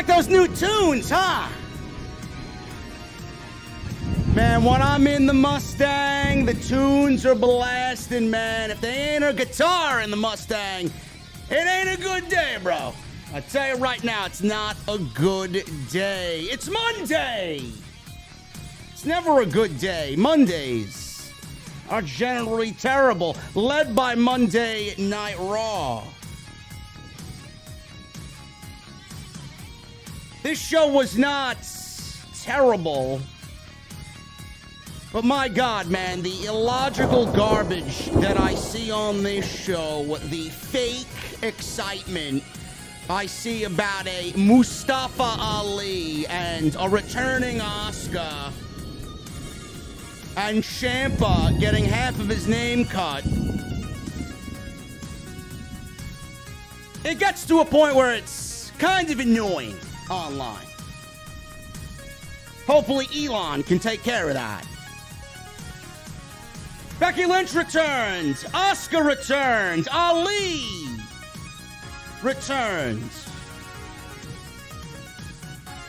like those new tunes, huh? Man, when I'm in the Mustang, the tunes are blasting, man. If they ain't a guitar in the Mustang, it ain't a good day, bro. I tell you right now, it's not a good day. It's Monday. It's never a good day. Mondays are generally terrible, led by Monday Night Raw. This show was not terrible, but my God, man, the illogical garbage that I see on this show, the fake excitement I see about a Mustafa Ali and a returning Asuka and Ciampa getting half of his name cut. It gets to a point where it's kind of annoying online. Hopefully Elon can take care of that. Becky Lynch returns. Asuka returns. Ali returns.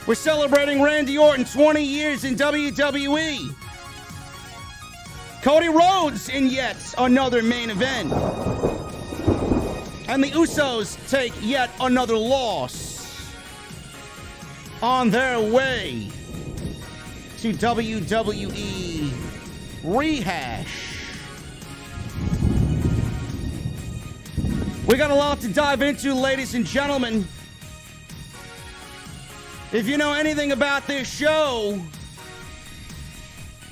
We're celebrating Randy Orton 20 years in WWE. CODY RHODES in yet another main event. And the Usos take yet another loss on their way to WWE rehash. We got a lot to dive into, ladies and gentlemen. If you know anything about this show,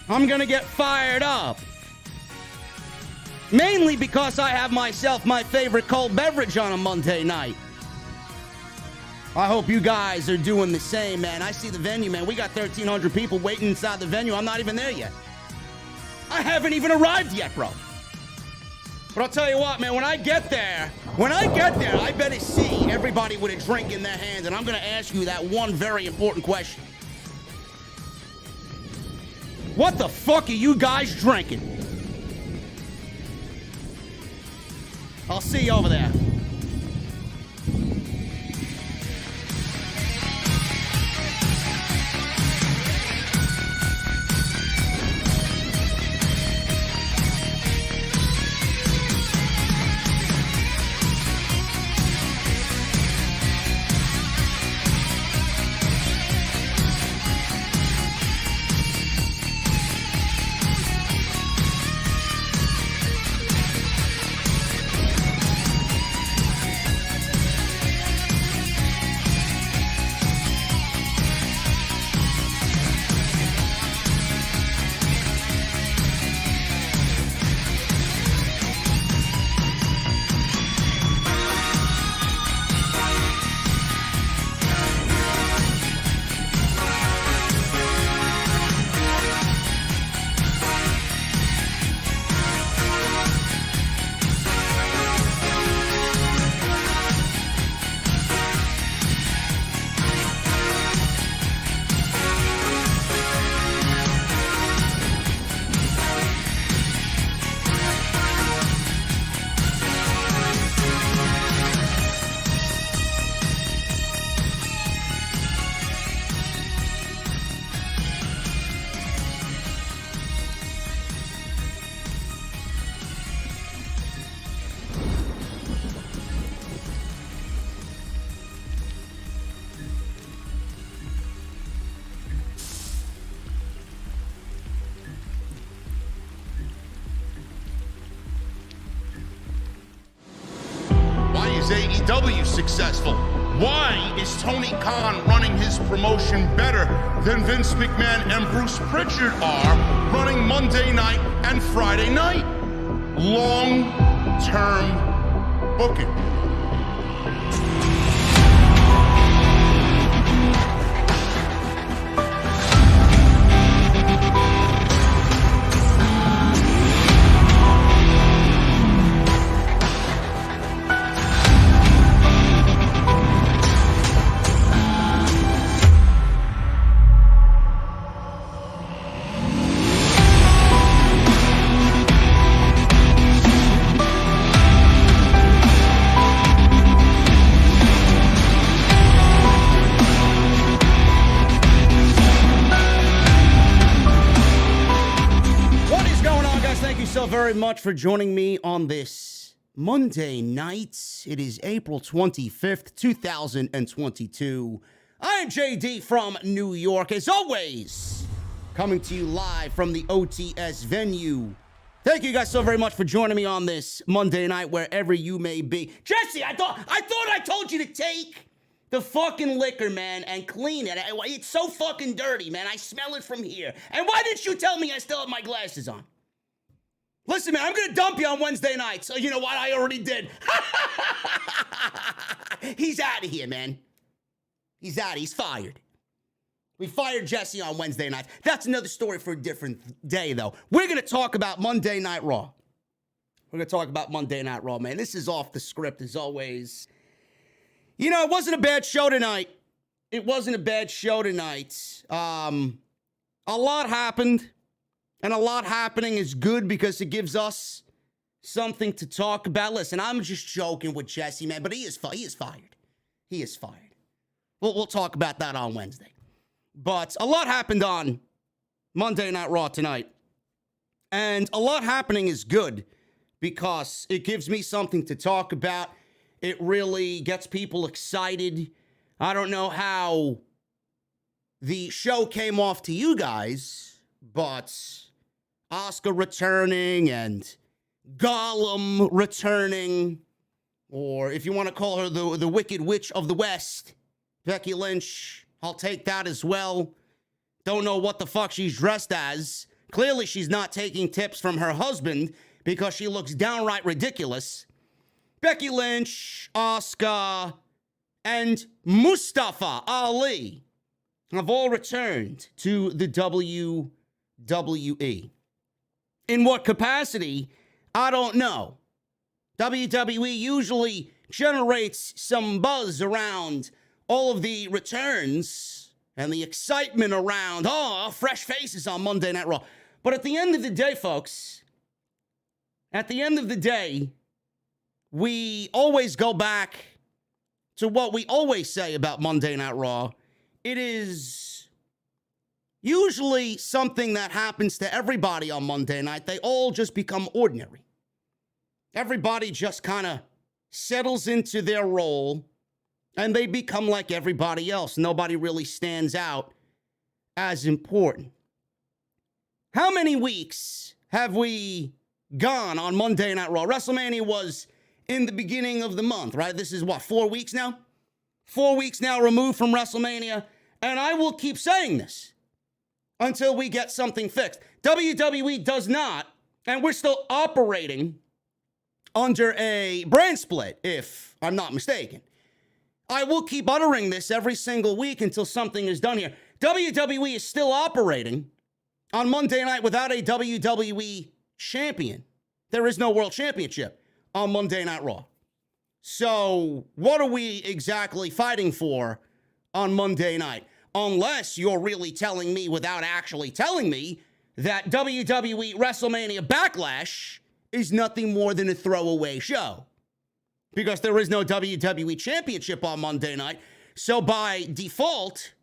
I'm gonna get fired up. Mainly because I have myself my favorite cold beverage on a Monday night. I hope you guys are doing the same, man. I see the venue, man. We got 1,300 people waiting inside the venue. I'm not even there yet. I haven't even arrived yet, bro. But I'll tell you what, man, when I get there, I better see everybody with a drink in their hand, and I'm going to ask you that one very important question. What the fuck are you guys drinking? I'll see you over there. AEW successful? Why is Tony Khan running his promotion better than Vince McMahon and Bruce Pritchard are running Monday night and Friday night? Long-term booking. much for joining me on this Monday night. It is April 25th, 2022. I am JD from New York, as always, coming to you live from the OTS venue. Thank you guys so very much for joining me on this Monday night, wherever you may be. Jesse, I thought I told you to take the fucking liquor, man, and clean it. It's so fucking dirty, man. I smell it from here. And why didn't you tell me I still have my glasses on? Listen, man, I'm going to dump you on Wednesday night. So you know what? I already did. He's out of here, man. He's out. He's fired. We fired Jesse on Wednesday night. That's another story for a different day, though. We're going to talk about Monday Night Raw. We're going to talk about Monday Night Raw, man. This is off the script, as always. You know, it wasn't a bad show tonight. It wasn't a bad show tonight. A lot happened, and a lot happening is good because it gives us something to talk about. Listen, I'm just joking with Jesse, man, but he is fired. He is fired. We'll talk about that on Wednesday. But a lot happened on Monday Night Raw tonight. And a lot happening is good because it gives me something to talk about. It really gets people excited. I don't know how the show came off to you guys, but Asuka returning and Gollum returning, or if you want to call her the Wicked Witch of the West, Becky Lynch, I'll take that as well. Don't know what the fuck she's dressed as. Clearly she's not taking tips from her husband because she looks downright ridiculous. Becky Lynch, Asuka, and Mustafa Ali have all returned to the WWE. In what capacity? I don't know. WWE usually generates some buzz around all of the returns and the excitement around, fresh faces on Monday Night Raw. But at the end of the day, folks, we always go back to what we always say about Monday Night Raw. It is usually something that happens to everybody on Monday night. They all just become ordinary. Everybody just kind of settles into their role, and they become like everybody else. Nobody really stands out as important. How many weeks have we gone on Monday Night Raw? WrestleMania was in the beginning of the month, right? This is what, 4 weeks now? 4 weeks now removed from WrestleMania. And I will keep saying this until we get something fixed. WWE does not, and we're still operating under a brand split, if I'm not mistaken. I will keep uttering this every single week until something is done here. WWE is still operating on Monday night without a WWE champion. There is no world championship on Monday Night Raw. So what are we exactly fighting for on Monday night? Unless you're really telling me without actually telling me that WWE WrestleMania Backlash is nothing more than a throwaway show. Because there is no WWE Championship on Monday night. So by default,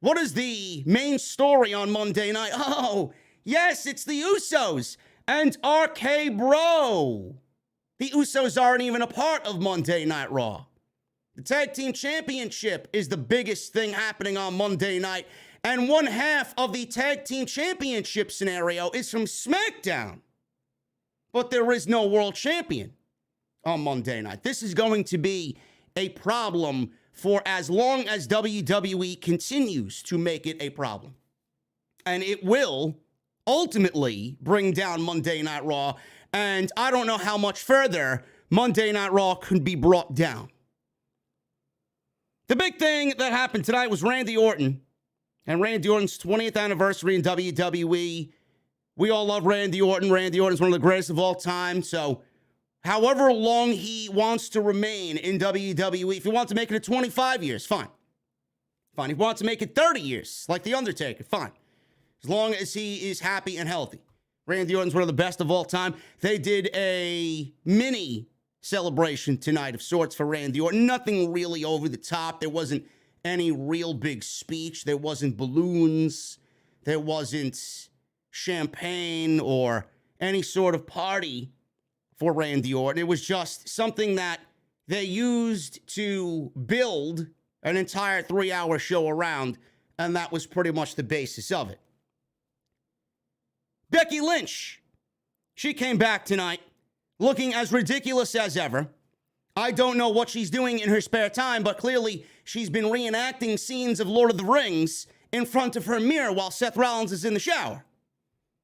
what is the main story on Monday night? Oh, yes, it's the Usos and RK Bro. The Usos aren't even a part of Monday Night Raw. The Tag Team Championship is the biggest thing happening on Monday night. And one half of the Tag Team Championship scenario is from SmackDown. But there is no world champion on Monday night. This is going to be a problem for as long as WWE continues to make it a problem. And it will ultimately bring down Monday Night Raw. And I don't know how much further Monday Night Raw could be brought down. The big thing that happened tonight was Randy Orton and Randy Orton's 20th anniversary in WWE. We all love Randy Orton. Randy Orton is one of the greatest of all time. So however long he wants to remain in WWE, if he wants to make it 25 years, fine. Fine. If he wants to make it 30 years, like The Undertaker, fine. As long as he is happy and healthy. Randy Orton's one of the best of all time. They did a mini celebration tonight of sorts for Randy Orton. Nothing really over the top. There wasn't any real big speech. There wasn't balloons. There wasn't champagne or any sort of party for Randy Orton. It was just something that they used to build an entire 3-hour show around, and that was pretty much the basis of it. Becky Lynch, she came back tonight looking as ridiculous as ever. I don't know what she's doing in her spare time, but clearly she's been reenacting scenes of Lord of the Rings in front of her mirror while Seth Rollins is in the shower.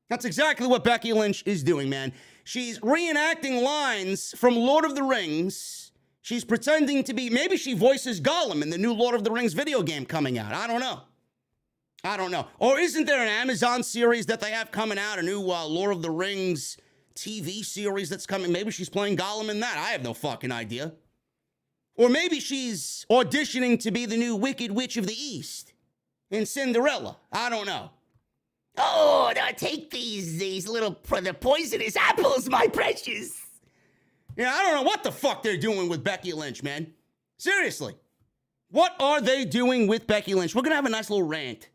That's exactly what Becky Lynch is doing, man. She's reenacting lines from Lord of the Rings. She's pretending to be, maybe she voices Gollum in the new Lord of the Rings video game coming out. I don't know. Or isn't there an Amazon series that they have coming out, a new Lord of the Rings TV series that's coming? Maybe she's playing Gollum in that. I have no fucking idea. Or maybe she's auditioning to be the new Wicked Witch of the East in Cinderella. I don't know. Oh, now take these little the poisonous apples, my precious. Yeah, I don't know what the fuck they're doing with Becky Lynch, man. Seriously. What are they doing with Becky Lynch? We're going to have a nice little rant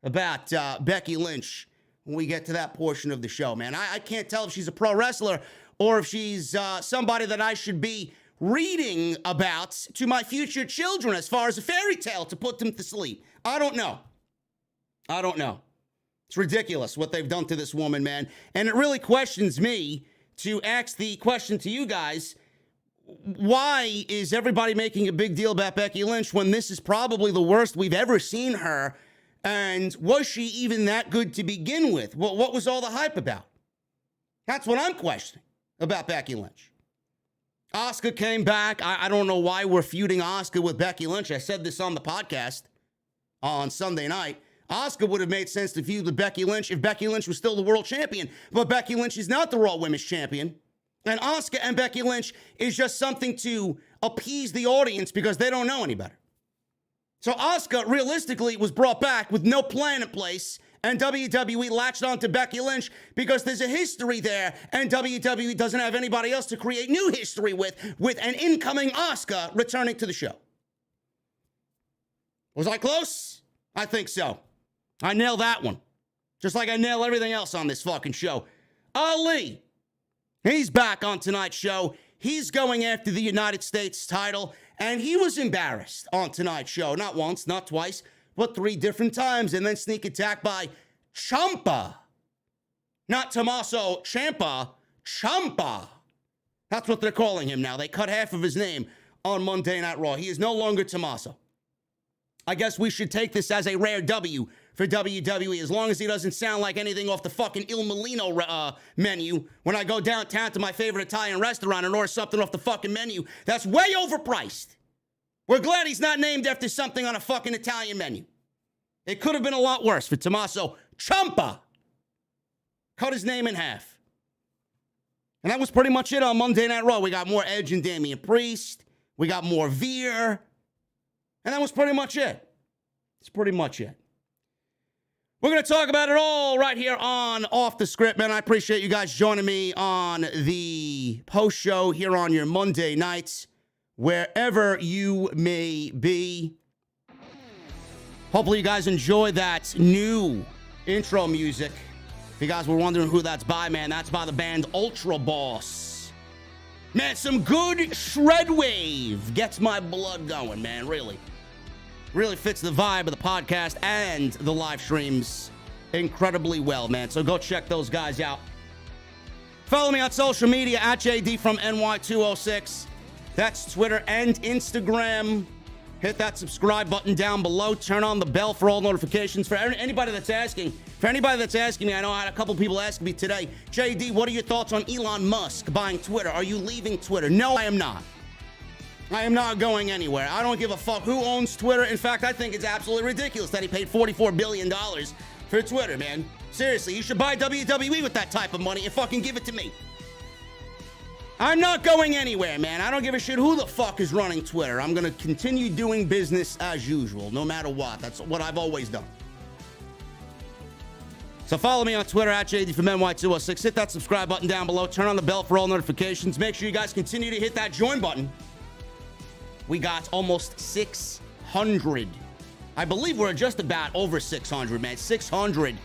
about Becky Lynch when we get to that portion of the show, man. I can't tell if she's a pro wrestler or if she's somebody that I should be reading about to my future children as far as a fairy tale to put them to sleep. I don't know. It's ridiculous what they've done to this woman, man. And it really questions me to ask the question to you guys. Why is everybody making a big deal about Becky Lynch when this is probably the worst we've ever seen her? And was she even that good to begin with? What was all the hype about? That's what I'm questioning about Becky Lynch. Asuka came back. I don't know why we're feuding Asuka with Becky Lynch. I said this on the podcast on Sunday night. Asuka would have made sense to feud with Becky Lynch if Becky Lynch was still the world champion. But Becky Lynch is not the Raw Women's Champion. And Asuka and Becky Lynch is just something to appease the audience because they don't know any better. So Asuka, realistically, was brought back with no plan in place, and WWE latched on to Becky Lynch because there's a history there, and WWE doesn't have anybody else to create new history with an incoming Asuka returning to the show. Was I close? I think so. I nailed that one. Just like I nail everything else on this fucking show. Ali, he's back on tonight's show. He's going after the United States title, and he was embarrassed on tonight's show. Not once, not twice, but 3 different times, and then sneak attack by Ciampa. Not Tommaso Ciampa, Ciampa. That's what they're calling him now. They cut half of his name on Monday Night Raw. He is no longer Tommaso. I guess we should take this as a rare W for WWE, as long as he doesn't sound like anything off the fucking Il Molino menu when I go downtown to my favorite Italian restaurant and order something off the fucking menu that's way overpriced. We're glad he's not named after something on a fucking Italian menu. It could have been a lot worse for Tommaso Ciampa. Cut his name in half. And that was pretty much it on Monday Night Raw. We got more Edge and Damian Priest. We got more Veer. And that was pretty much it. It's pretty much it. We're going to talk about it all right here on Off the Script, man. I appreciate you guys joining me on the post show here on your Monday nights, wherever you may be. Hopefully you guys enjoy that new intro music. If you guys were wondering who that's by, man, that's by the band Ultra Boss. Man, some good shred wave gets my blood going, man, really. Really fits the vibe of the podcast and the live streams incredibly well, man. So go check those guys out. Follow me on social media at JDfromNY206. That's Twitter and Instagram. Hit that subscribe button down below. Turn on the bell for all notifications. For anybody that's asking me, I know I had a couple people asking me today, JD, what are your thoughts on Elon Musk buying Twitter? Are you leaving Twitter? No, I am not. I am not going anywhere. I don't give a fuck who owns Twitter. In fact, I think it's absolutely ridiculous that he paid $44 billion for Twitter, man. Seriously, you should buy WWE with that type of money and fucking give it to me. I'm not going anywhere, man. I don't give a shit who the fuck is running Twitter. I'm going to continue doing business as usual, no matter what. That's what I've always done. So follow me on Twitter at JDfromNY206. Hit that subscribe button down below. Turn on the bell for all notifications. Make sure you guys continue to hit that join button. We got almost 600. I believe we're just about over 600, man. 600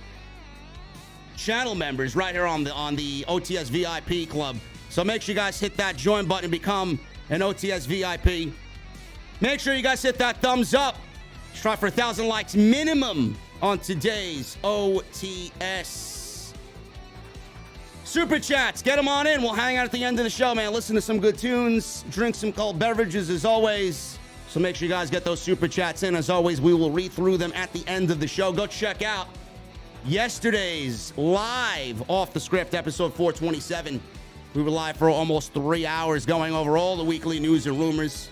channel members right here on the OTS VIP Club. So make sure you guys hit that join button and become an OTS VIP. Make sure you guys hit that thumbs up. Let's try for 1,000 likes minimum on today's OTS. Super chats, get them on in. We'll hang out at the end of the show, man. Listen to some good tunes, drink some cold beverages as always. So make sure you guys get those super chats in. As always, we will read through them at the end of the show. Go check out yesterday's live Off the Script, episode 427. We were live for almost 3 hours going over all the weekly news and rumors,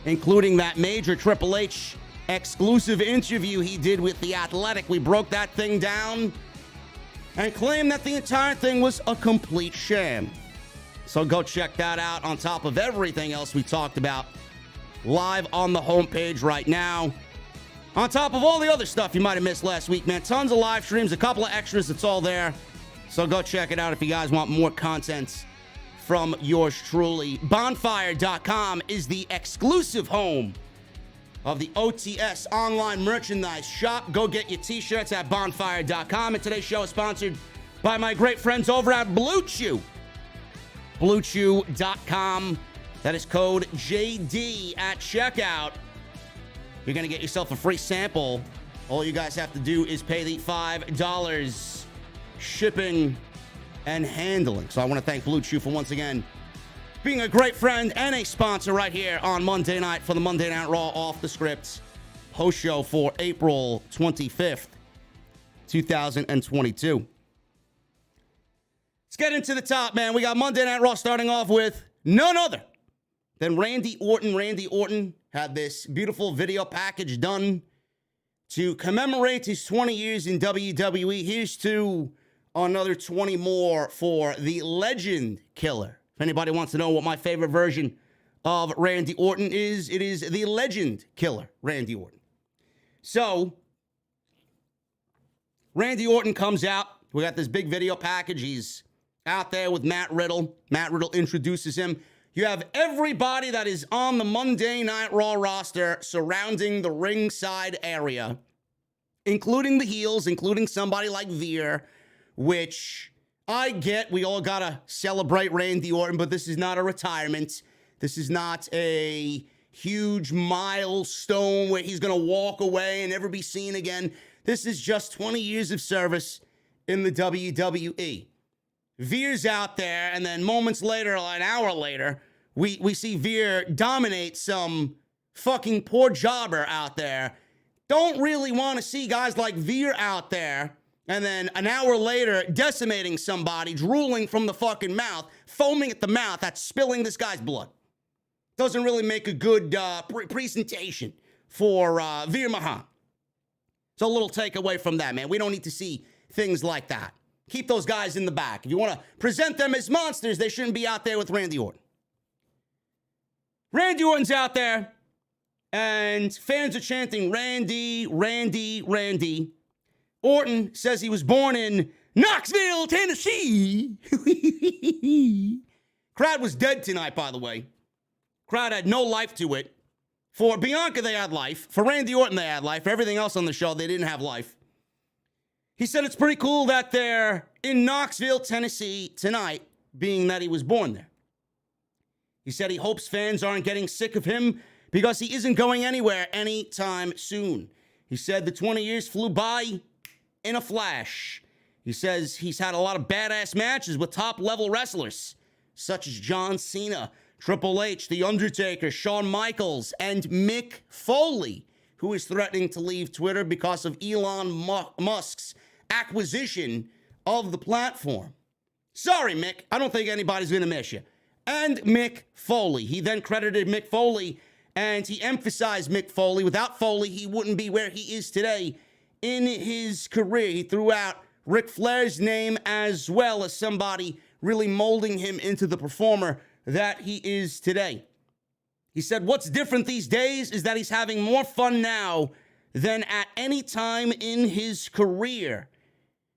including that major Triple H exclusive interview he did with The Athletic. We broke that thing down and claimed that the entire thing was a complete sham. So go check that out on top of everything else we talked about live on the homepage right now. On top of all the other stuff you might have missed last week, man. Tons of live streams, a couple of extras. It's all there. So go check it out if you guys want more content from yours truly. Bonfire.com is the exclusive home of the OTS online merchandise shop. Go get your t-shirts at bonfire.com. And today's show is sponsored by my great friends over at Blue Chew. BlueChew.com. That is code JD at checkout. You're going to get yourself a free sample. All you guys have to do is pay the $5 shipping and handling. So I want to thank Blue Chew for once again being a great friend and a sponsor right here on Monday night for the Monday Night Raw Off the Script post show for April 25th, 2022. Let's get into the top, man. We got Monday Night Raw starting off with none other than Randy Orton. Randy Orton had this beautiful video package done to commemorate his 20 years in WWE. Here's to another 20 more for the Legend Killer. If anybody wants to know what my favorite version of Randy Orton is, it is the Legend Killer, Randy Orton. So, Randy Orton comes out. We got this big video package. He's out there with Matt Riddle. Matt Riddle introduces him. You have everybody that is on the Monday Night Raw roster surrounding the ringside area, including the heels, including somebody like Veer, which I get. We all got to celebrate Randy Orton, but this is not a retirement. This is not a huge milestone where he's going to walk away and never be seen again. This is just 20 years of service in the WWE. Veer's out there, and then moments later, an hour later, we see Veer dominate some fucking poor jobber out there. Don't really want to see guys like Veer out there, and then an hour later, decimating somebody, drooling from the fucking mouth, foaming at the mouth, that's spilling this guy's blood. Doesn't really make a good presentation for Veer Mahan. So a little takeaway from that, man. We don't need to see things like that. Keep those guys in the back. If you want to present them as monsters, they shouldn't be out there with Randy Orton. Randy Orton's out there, and fans are chanting, Randy, Randy, Randy. Orton says he was born in Knoxville, Tennessee. Crowd was dead tonight, by the way. Crowd had no life to it. For Bianca, they had life. For Randy Orton, they had life. For everything else on the show, they didn't have life. He said it's pretty cool that they're in Knoxville, Tennessee tonight, being that he was born there. He said he hopes fans aren't getting sick of him because he isn't going anywhere anytime soon. He said the 20 years flew by in a flash. He says he's had a lot of badass matches with top-level wrestlers, such as John Cena, Triple H, The Undertaker, Shawn Michaels, and Mick Foley, who is threatening to leave Twitter because of Elon Musk's acquisition of the platform. Sorry, Mick. I don't think anybody's going to miss you. And Mick Foley. He then credited Mick Foley, and he emphasized Mick Foley. Without Foley, he wouldn't be where he is today in his career. He threw out Ric Flair's name as well as somebody really molding him into the performer that he is today. He said, what's different these days is that he's having more fun now than at any time in his career.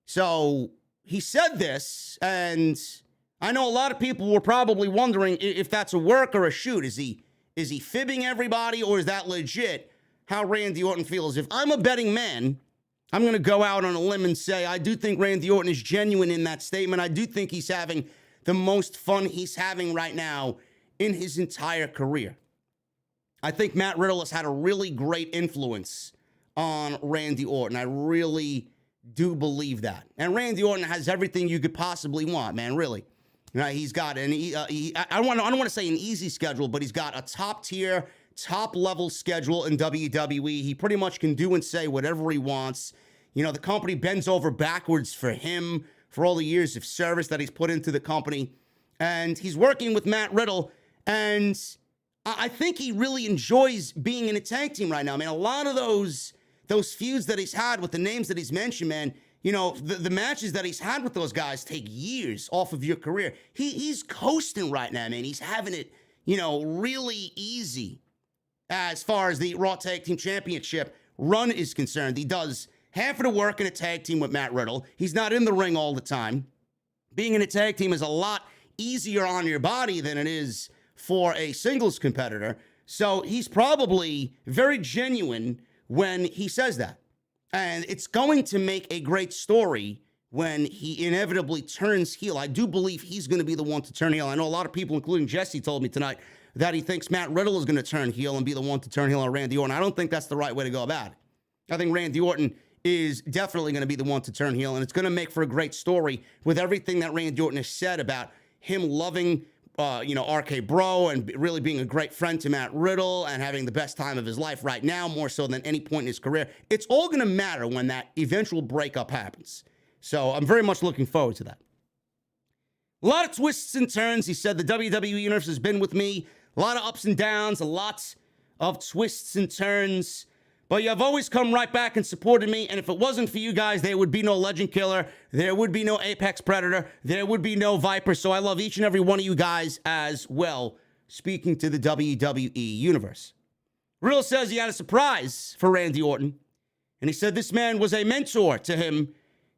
So he said this, and I know a lot of people were probably wondering if that's a work or a shoot. Is he fibbing everybody, or is that legit how Randy Orton feels? If I'm a betting man, I'm going to go out on a limb and say I do think Randy Orton is genuine in that statement. I do think he's having the most fun he's having right now in his entire career. I think Matt Riddle has had a really great influence on Randy Orton. I really do believe that. And Randy Orton has everything you could possibly want, man, really. You know, he's got I don't want to say an easy schedule, but he's got a top-tier, top-level schedule in WWE. He pretty much can do and say whatever he wants. You know, the company bends over backwards for him for all the years of service that he's put into the company. And he's working with Matt Riddle, and I think he really enjoys being in a tag team right now. I mean, a lot of those feuds that he's had with the names that he's mentioned, man, you know, the matches that he's had with those guys take years off of your career. He's coasting right now, man. He's having it, you know, really easy as far as the Raw Tag Team Championship run is concerned. He does half of the work in a tag team with Matt Riddle. He's not in the ring all the time. Being in a tag team is a lot easier on your body than it is for a singles competitor. So he's probably very genuine when he says that. And it's going to make a great story when he inevitably turns heel. I do believe he's going to be the one to turn heel. I know a lot of people, including Jesse, told me tonight that he thinks Matt Riddle is going to turn heel and be the one to turn heel on Randy Orton. I don't think that's the right way to go about it. I think Randy Orton is definitely going to be the one to turn heel, and it's going to make for a great story with everything that Randy Orton has said about him loving RK Bro and really being a great friend to Matt Riddle and having the best time of his life right now, more so than any point in his career. It's all going to matter when that eventual breakup happens. So I'm very much looking forward to that. A lot of twists and turns. He said the WWE Universe has been with me. A lot of ups and downs, a lot of twists and turns. But you have always come right back and supported me. And if it wasn't for you guys, there would be no Legend Killer. There would be no Apex Predator. There would be no Viper. So I love each and every one of you guys as well. Speaking to the WWE Universe. Riddle says he had a surprise for Randy Orton. And he said this man was a mentor to him.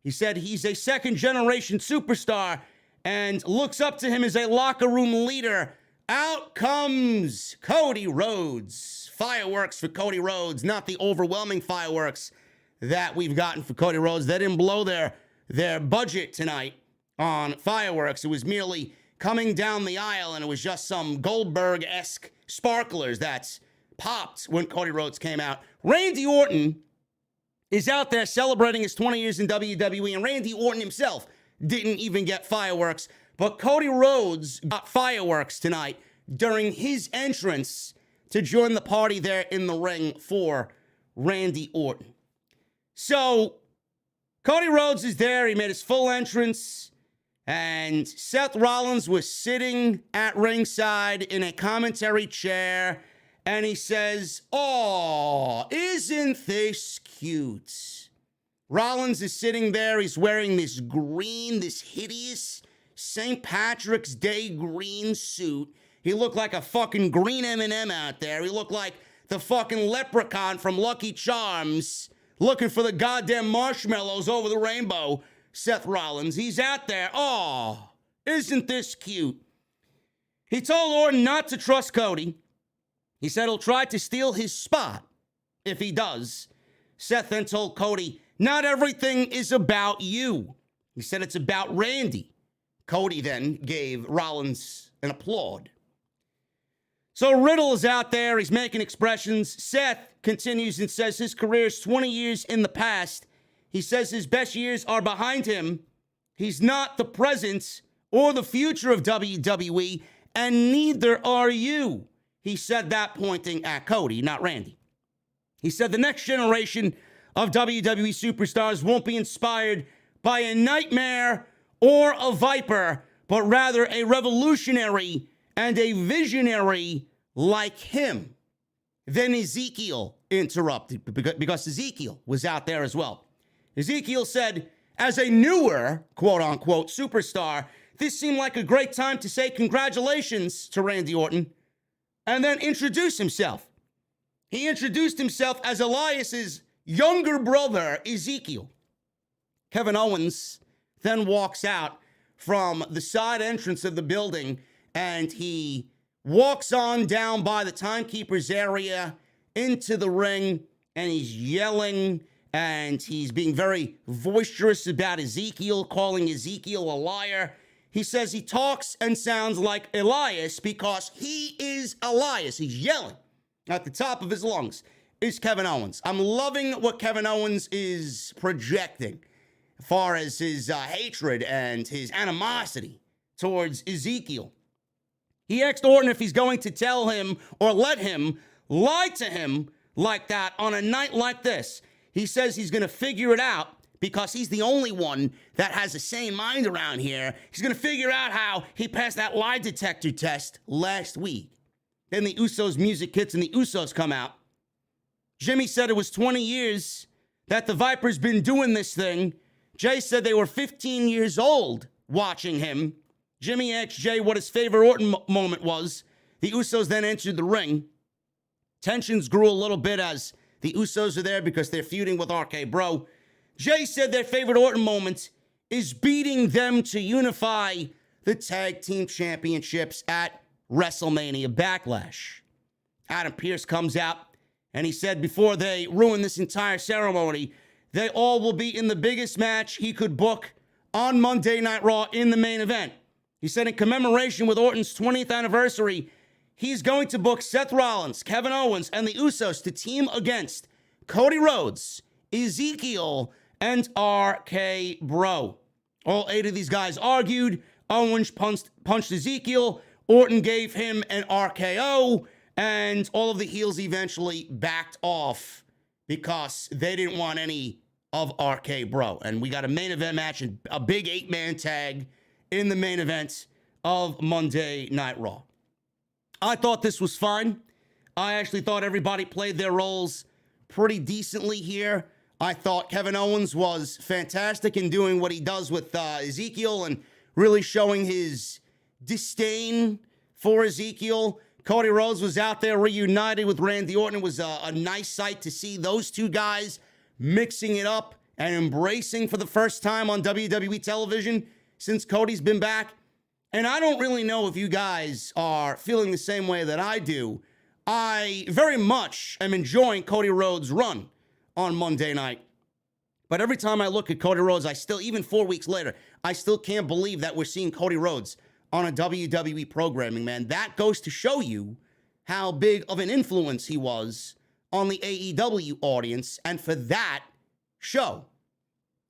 He said he's a second-generation superstar and looks up to him as a locker room leader. Out comes Cody Rhodes. Fireworks for Cody Rhodes, not the overwhelming fireworks that we've gotten for Cody Rhodes. They didn't blow their budget tonight on fireworks. It was merely coming down the aisle, and it was just some Goldberg-esque sparklers that popped when Cody Rhodes came out. Randy Orton is out there celebrating his 20 years in WWE, and Randy Orton himself didn't even get fireworks, but Cody Rhodes got fireworks tonight during his entrance to join the party there in the ring for Randy Orton. So, Cody Rhodes is there. He made his full entrance. And Seth Rollins was sitting at ringside in a commentary chair. And he says, "Oh, isn't this cute?" Rollins is sitting there. He's wearing this green, this hideous St. Patrick's Day green suit. He looked like a fucking green M&M out there. He looked like the fucking leprechaun from Lucky Charms looking for the goddamn marshmallows over the rainbow. Seth Rollins, he's out there. Oh, isn't this cute? He told Orton not to trust Cody. He said he'll try to steal his spot if he does. Seth then told Cody, not everything is about you. He said it's about Randy. Cody then gave Rollins an applaud. So Riddle is out there. He's making expressions. Seth continues and says his career is 20 years in the past. He says his best years are behind him. He's not the present or the future of WWE, and neither are you. He said that pointing at Cody, not Randy. He said the next generation of WWE superstars won't be inspired by a nightmare or a Viper, but rather a revolutionary and a visionary like him. Then Ezekiel interrupted because Ezekiel was out there as well. Ezekiel said, as a newer, quote-unquote, superstar, this seemed like a great time to say congratulations to Randy Orton and then introduce himself. He introduced himself as Elias's younger brother, Ezekiel. Kevin Owens then walks out from the side entrance of the building, and he walks on down by the timekeeper's area into the ring, and he's yelling and he's being very boisterous about Ezekiel, calling Ezekiel a liar. He says he talks and sounds like Elias because he is Elias. He's yelling at the top of his lungs. Is Kevin Owens. I'm loving what Kevin Owens is projecting as far as his hatred and his animosity towards Ezekiel. He asked Orton if he's going to tell him or let him lie to him like that on a night like this. He says he's going to figure it out because he's the only one that has a sane mind around here. He's going to figure out how he passed that lie detector test last week. Then the Usos music hits and the Usos come out. Jimmy said it was 20 years that the Viper's been doing this thing. Jay said they were 15 years old watching him. Jimmy asked Jay what his favorite Orton moment was. The Usos then entered the ring. Tensions grew a little bit as the Usos are there because they're feuding with RK Bro. Jay said their favorite Orton moment is beating them to unify the tag team championships at WrestleMania Backlash. Adam Pearce comes out and he said before they ruin this entire ceremony, they all will be in the biggest match he could book on Monday Night Raw in the main event. He said in commemoration with Orton's 20th anniversary, he's going to book Seth Rollins, Kevin Owens, and the Usos to team against Cody Rhodes, Ezekiel, and RK Bro. All 8 of these guys argued. Owens punched Ezekiel. Orton gave him an RKO. And all of the heels eventually backed off because they didn't want any of RK Bro. And we got a main event match, and a big 8-man tag in the main event of Monday Night Raw. I thought this was fine. I actually thought everybody played their roles pretty decently here. I thought Kevin Owens was fantastic in doing what he does with Ezekiel and really showing his disdain for Ezekiel. Cody Rhodes was out there reunited with Randy Orton. It was a nice sight to see those two guys mixing it up and embracing for the first time on WWE television since Cody's been back. And I don't really know if you guys are feeling the same way that I do. I very much am enjoying Cody Rhodes' run on Monday night. But every time I look at Cody Rhodes, I still, even 4 weeks later, I still can't believe that we're seeing Cody Rhodes on a WWE programming, man. That goes to show you how big of an influence he was on the AEW audience. And for that show,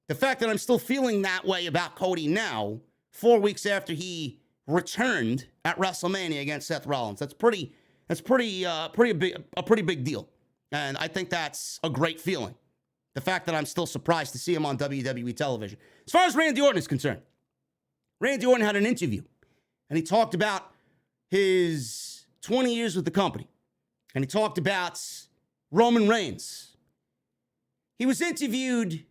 the fact that I'm still feeling that way about Cody now, 4 weeks after he returned at WrestleMania against Seth Rollins, that's a pretty big deal. And I think that's a great feeling. The fact that I'm still surprised to see him on WWE television. As far as Randy Orton is concerned, Randy Orton had an interview, and he talked about his 20 years with the company, and he talked about Roman Reigns. He was interviewed,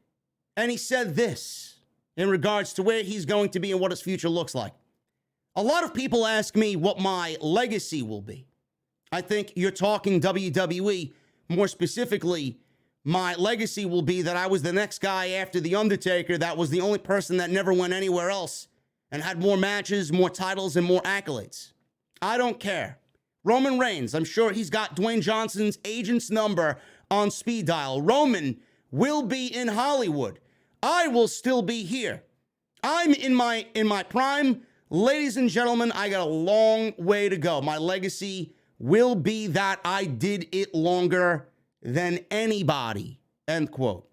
and he said this in regards to where he's going to be and what his future looks like. A lot of people ask me what my legacy will be. I think you're talking WWE. More specifically, my legacy will be that I was the next guy after The Undertaker that was the only person that never went anywhere else and had more matches, more titles, and more accolades. I don't care. Roman Reigns, I'm sure he's got Dwayne Johnson's agent's number on speed dial. Roman will be in Hollywood. I will still be here. I'm in my prime. Ladies and gentlemen, I got a long way to go. My legacy will be that I did it longer than anybody, end quote.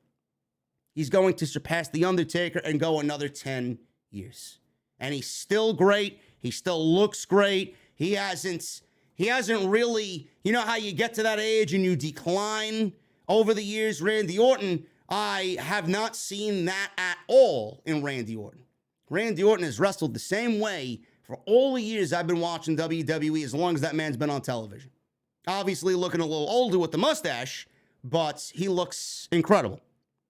He's going to surpass The Undertaker and go another 10 years. And he's still great. He still looks great. He hasn't really, you know how you get to that age and you decline over the years? Randy Orton, I have not seen that at all in Randy Orton. Randy Orton has wrestled the same way for all the years I've been watching WWE, as long as that man's been on television. Obviously looking a little older with the mustache, but he looks incredible.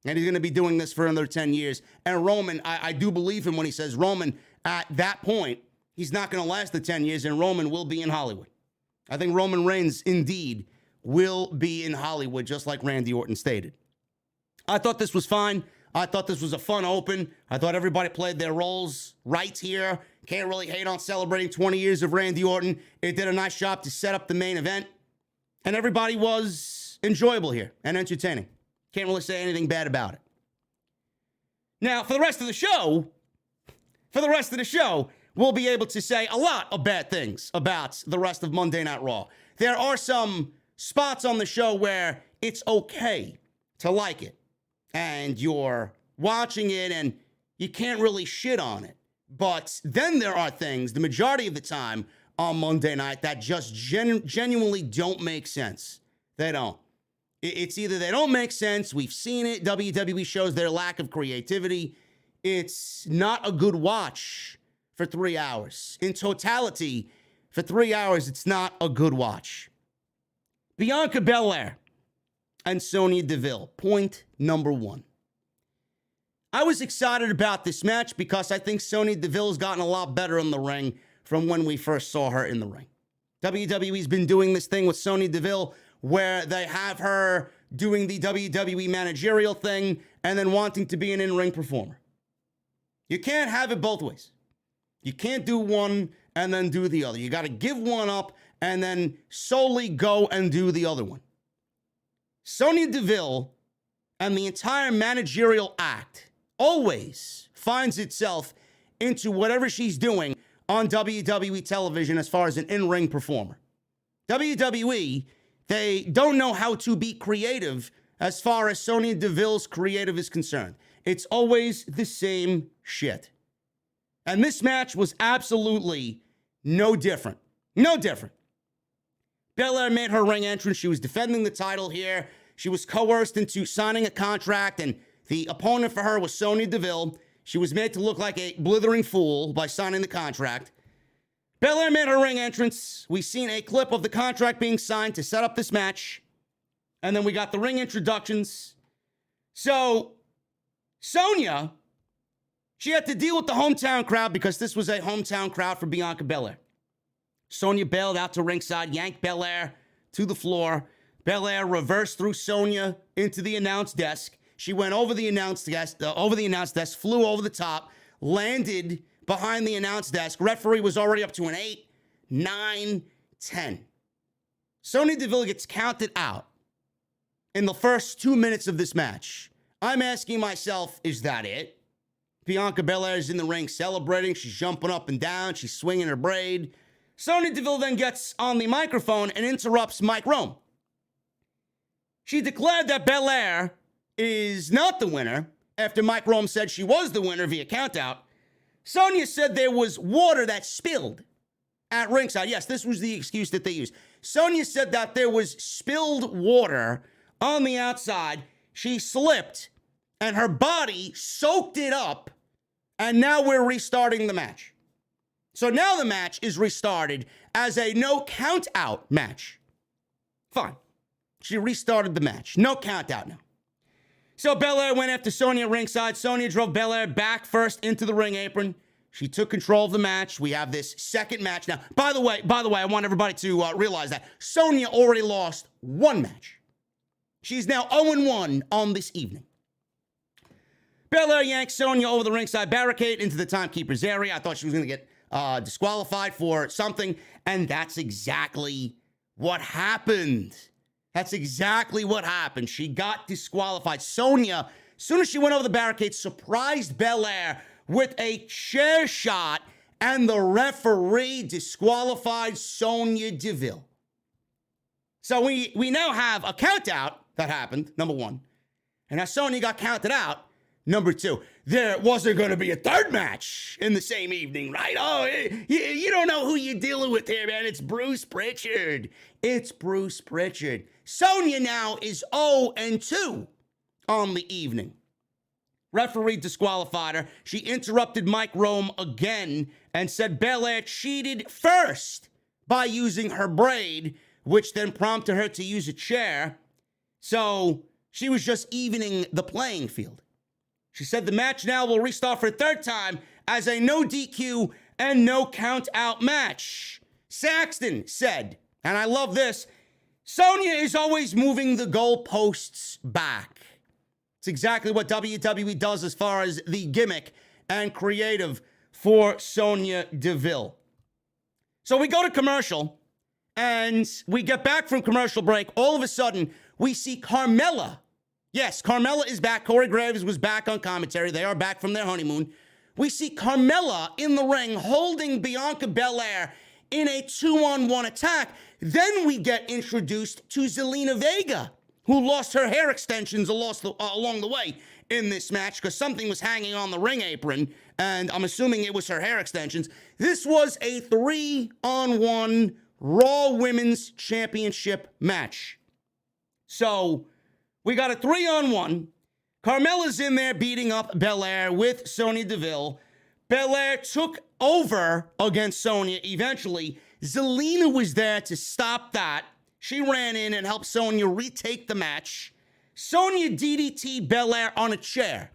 And he's going to be doing this for another 10 years. And Roman, I do believe him when he says Roman, at that point, he's not going to last the 10 years, and Roman will be in Hollywood. I think Roman Reigns, indeed, will be in Hollywood, just like Randy Orton stated. I thought this was fine. I thought this was a fun open. I thought everybody played their roles right here. Can't really hate on celebrating 20 years of Randy Orton. It did a nice job to set up the main event. And everybody was enjoyable here and entertaining. Can't really say anything bad about it. Now, for the rest of the show, we'll be able to say a lot of bad things about the rest of Monday Night Raw. There are some spots on the show where it's okay to like it, and you're watching it and you can't really shit on it. But then there are things, the majority of the time on Monday night, that just genuinely don't make sense. They don't. It's either they don't make sense, we've seen it, WWE shows their lack of creativity. It's not a good watch for 3 hours. In totality, for 3 hours, it's not a good watch. Bianca Belair and Sonya Deville, point number one. I was excited about this match because I think Sonya Deville's gotten a lot better in the ring from when we first saw her in the ring. WWE's been doing this thing with Sonya Deville where they have her doing the WWE managerial thing and then wanting to be an in-ring performer. You can't have it both ways. You can't do one and then do the other. You got to give one up and then solely go and do the other one. Sonya Deville and the entire managerial act always finds itself into whatever she's doing on WWE television as far as an in-ring performer. WWE, they don't know how to be creative as far as Sonya Deville's creative is concerned. It's always the same shit. And this match was absolutely no different. No different. Belair made her ring entrance. She was defending the title here. She was coerced into signing a contract, and the opponent for her was Sonya Deville. She was made to look like a blithering fool by signing the contract. Belair made her ring entrance. We've seen a clip of the contract being signed to set up this match. And then we got the ring introductions. So, Sonya, she had to deal with the hometown crowd because this was a hometown crowd for Bianca Belair. Sonya bailed out to ringside, yanked Belair to the floor. Belair reversed through Sonya into the announce desk. She went over the announce desk, flew over the top, landed behind the announce desk. Referee was already up to an 8, 9, 10. Sonya Deville gets counted out in the first 2 minutes of this match. I'm asking myself, is that it? Bianca Belair is in the ring celebrating. She's jumping up and down. She's swinging her braid. Sonya Deville then gets on the microphone and interrupts Mike Rome. She declared that Belair is not the winner after Mike Rome said she was the winner via countout. Sonya said there was water that spilled at ringside. Yes, this was the excuse that they used. Sonya said that there was spilled water on the outside. She slipped and her body soaked it up, and now we're restarting the match. So now the match is restarted as a no count out match. Fine. She restarted the match. No count out now. So Belair went after Sonya ringside. Sonya drove Belair back first into the ring apron. She took control of the match. We have this second match now. By the way, I want everybody to realize that Sonya already lost one match. She's now 0-1 on this evening. Belair yanked Sonya over the ringside barricade into the timekeeper's area. I thought she was going to get disqualified for something, and that's exactly what happened. That's exactly what happened. She got disqualified. Sonya, as soon as she went over the barricade, surprised Belair with a chair shot, and the referee disqualified Sonya Deville. So we now have a count out that happened, number one. And as Sonya got counted out, number two. There wasn't going to be a third match in the same evening, right? Oh, you don't know who you're dealing with here, man. It's Bruce Pritchard. It's Bruce Pritchard. Sonya now is 0-2 on the evening. Referee disqualified her. She interrupted Mike Rome again and said Belair cheated first by using her braid, which then prompted her to use a chair. So she was just evening the playing field. She said the match now will restart for a third time as a no DQ and no count out match. Saxton said, and I love this, Sonya is always moving the goalposts back. It's exactly what WWE does as far as the gimmick and creative for Sonya Deville. So we go to commercial, and we get back from commercial break. All of a sudden, we see Carmella Yes, Carmella is back. Corey Graves was back on commentary. They are back from their honeymoon. We see Carmella in the ring holding Bianca Belair in a 2-on-1 attack. Then we get introduced to Zelina Vega, who lost her hair extensions along the way in this match because something was hanging on the ring apron, and I'm assuming it was her hair extensions. This was a 3-on-1 Raw Women's Championship match. So we got a 3-on-1. Carmella's in there beating up Belair with Sonya Deville. Belair took over against Sonya eventually. Zelina was there to stop that. She ran in and helped Sonya retake the match. Sonya DDT Belair on a chair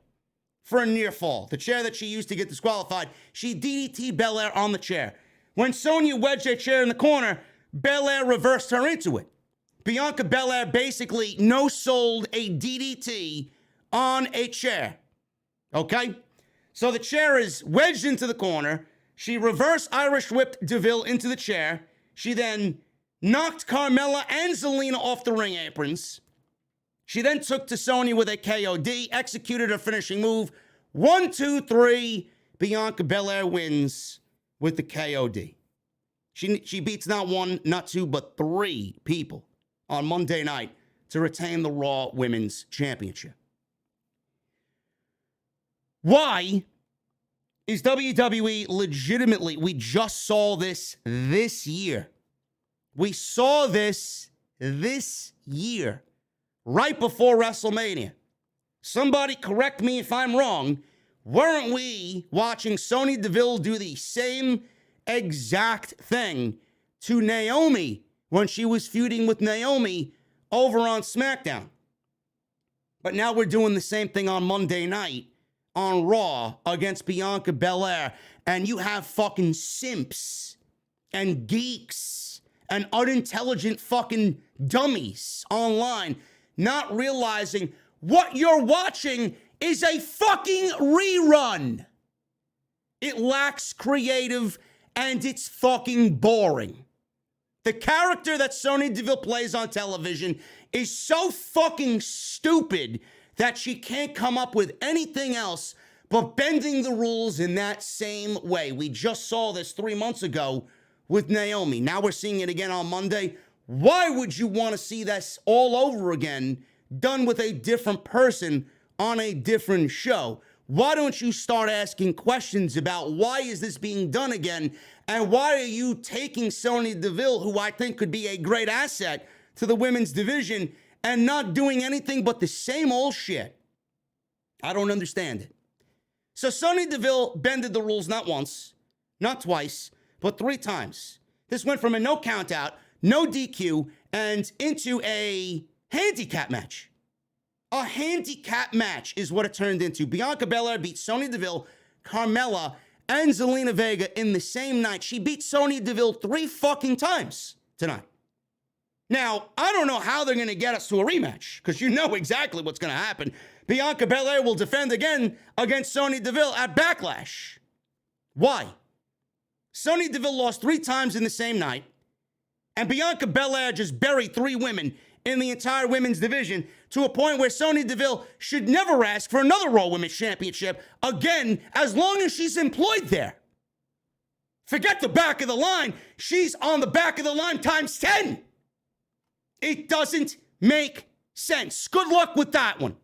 for a near fall. The chair that she used to get disqualified. She DDT Belair on the chair. When Sonya wedged her chair in the corner, Belair reversed her into it. Bianca Belair basically no-sold a DDT on a chair. Okay? So the chair is wedged into the corner. She reverse Irish whipped Deville into the chair. She then knocked Carmella and Zelina off the ring aprons. She then took to Sonya with a KOD, executed her finishing move. 1, 2, 3. Bianca Belair wins with the KOD. She beats not 1, not 2, but 3 people on Monday night to retain the Raw Women's Championship. Why is WWE legitimately, we just saw this year. We saw this year, right before WrestleMania. Somebody correct me if I'm wrong. Weren't we watching Sonya Deville do the same exact thing to Naomi when she was feuding with Naomi over on SmackDown? But now we're doing the same thing on Monday night on Raw against Bianca Belair, and you have fucking simps and geeks and unintelligent fucking dummies online not realizing what you're watching is a fucking rerun. It lacks creative and it's fucking boring. The character that Sonya Deville plays on television is so fucking stupid that she can't come up with anything else but bending the rules in that same way. We just saw this 3 months ago with Naomi. Now we're seeing it again on Monday. Why would you want to see this all over again, done with a different person on a different show? Why don't you start asking questions about why is this being done again? And why are you taking Sonya Deville, who I think could be a great asset to the women's division, and not doing anything but the same old shit? I don't understand it. So Sonya Deville bended the rules not once, not twice, but 3 times. This went from a no count out, no DQ, and into a handicap match. A handicap match is what it turned into. Bianca Belair beat Sonya Deville, Carmella, and Zelina Vega in the same night. She beat Sonya Deville 3 fucking times tonight. Now, I don't know how they're going to get us to a rematch, because you know exactly what's going to happen. Bianca Belair will defend again against Sonya Deville at Backlash. Why? Sonya Deville lost 3 times in the same night, and Bianca Belair just buried 3 women in the entire women's division to a point where Sonya Deville should never ask for another Raw Women's Championship again as long as she's employed there. Forget the back of the line. She's on the back of the line times 10. It doesn't make sense. Good luck with that one.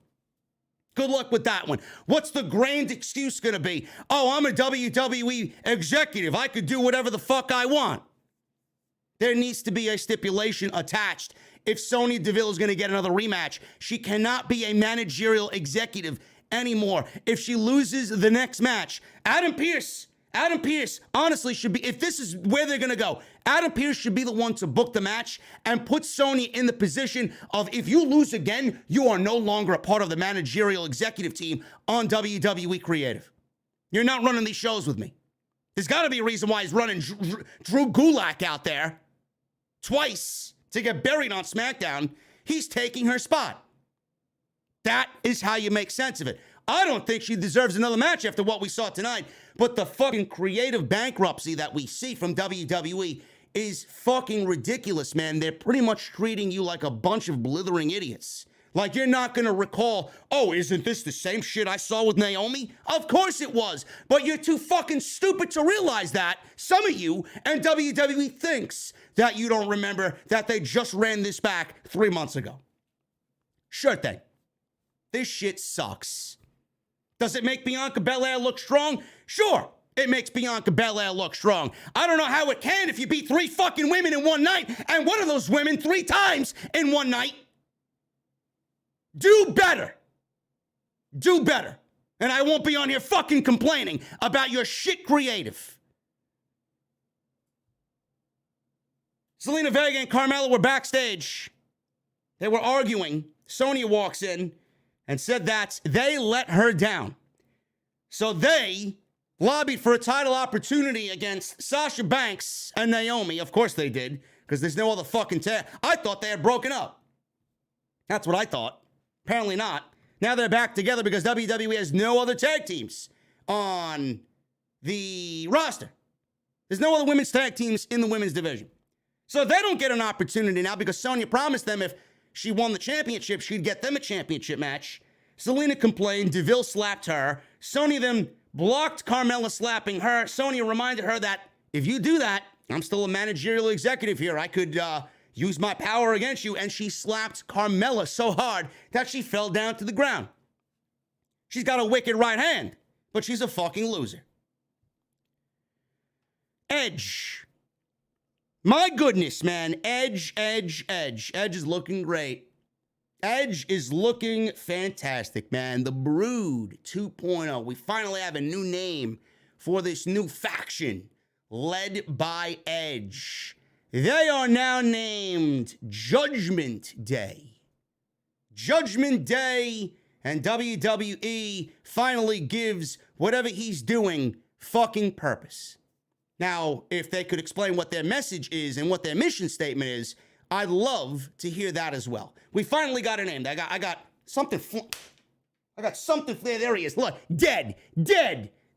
Good luck with that one. What's the grand excuse going to be? Oh, I'm a WWE executive. I could do whatever the fuck I want. There needs to be a stipulation attached. If Sonya Deville is going to get another rematch, she cannot be a managerial executive anymore. If she loses the next match, Adam Pearce, honestly, should be, if this is where they're going to go, Adam Pearce should be the one to book the match and put Sonya in the position of, if you lose again, you are no longer a part of the managerial executive team on WWE Creative. You're not running these shows with me. There's got to be a reason why he's running Drew Gulak out there twice to get buried on SmackDown. He's taking her spot. That is how you make sense of it. I don't think she deserves another match after what we saw tonight, but the fucking creative bankruptcy that we see from WWE is fucking ridiculous, man. They're pretty much treating you like a bunch of blithering idiots. Like, you're not going to recall, oh, isn't this the same shit I saw with Naomi? Of course it was. But you're too fucking stupid to realize that, some of you, and WWE thinks that you don't remember that they just ran this back 3 months ago. Sure thing. This shit sucks. Does it make Bianca Belair look strong? Sure, it makes Bianca Belair look strong. I don't know how it can if you beat 3 fucking women in one night, and one of those women 3 times in one night. Do better. Do better. And I won't be on here fucking complaining about your shit creative. Zelina Vega and Carmella were backstage. They were arguing. Sonya walks in and said that they let her down. So they lobbied for a title opportunity against Sasha Banks and Naomi. Of course they did, because there's no other fucking tag. I thought they had broken up. That's what I thought. Apparently not. Now they're back together because WWE has no other tag teams on the roster. There's no other women's tag teams in the women's division. So they don't get an opportunity now because Sonya promised them if she won the championship, she'd get them a championship match. Zelina complained. Deville slapped her. Sonya then blocked Carmella slapping her. Sonya reminded her that if you do that, I'm still a managerial executive here. I could use my power against you. And she slapped Carmella so hard that she fell down to the ground. She's got a wicked right hand, but she's a fucking loser. Edge. My goodness, man. Edge. Edge is looking great. Edge is looking fantastic, man. The Brood 2.0. We finally have a new name for this new faction led by Edge. They are now named Judgment Day. Judgment Day, and WWE finally gives whatever he's doing fucking purpose. Now, if they could explain what their message is and what their mission statement is, I'd love to hear that as well. We finally got a name. I got something. I got something. There he is. Look, dead.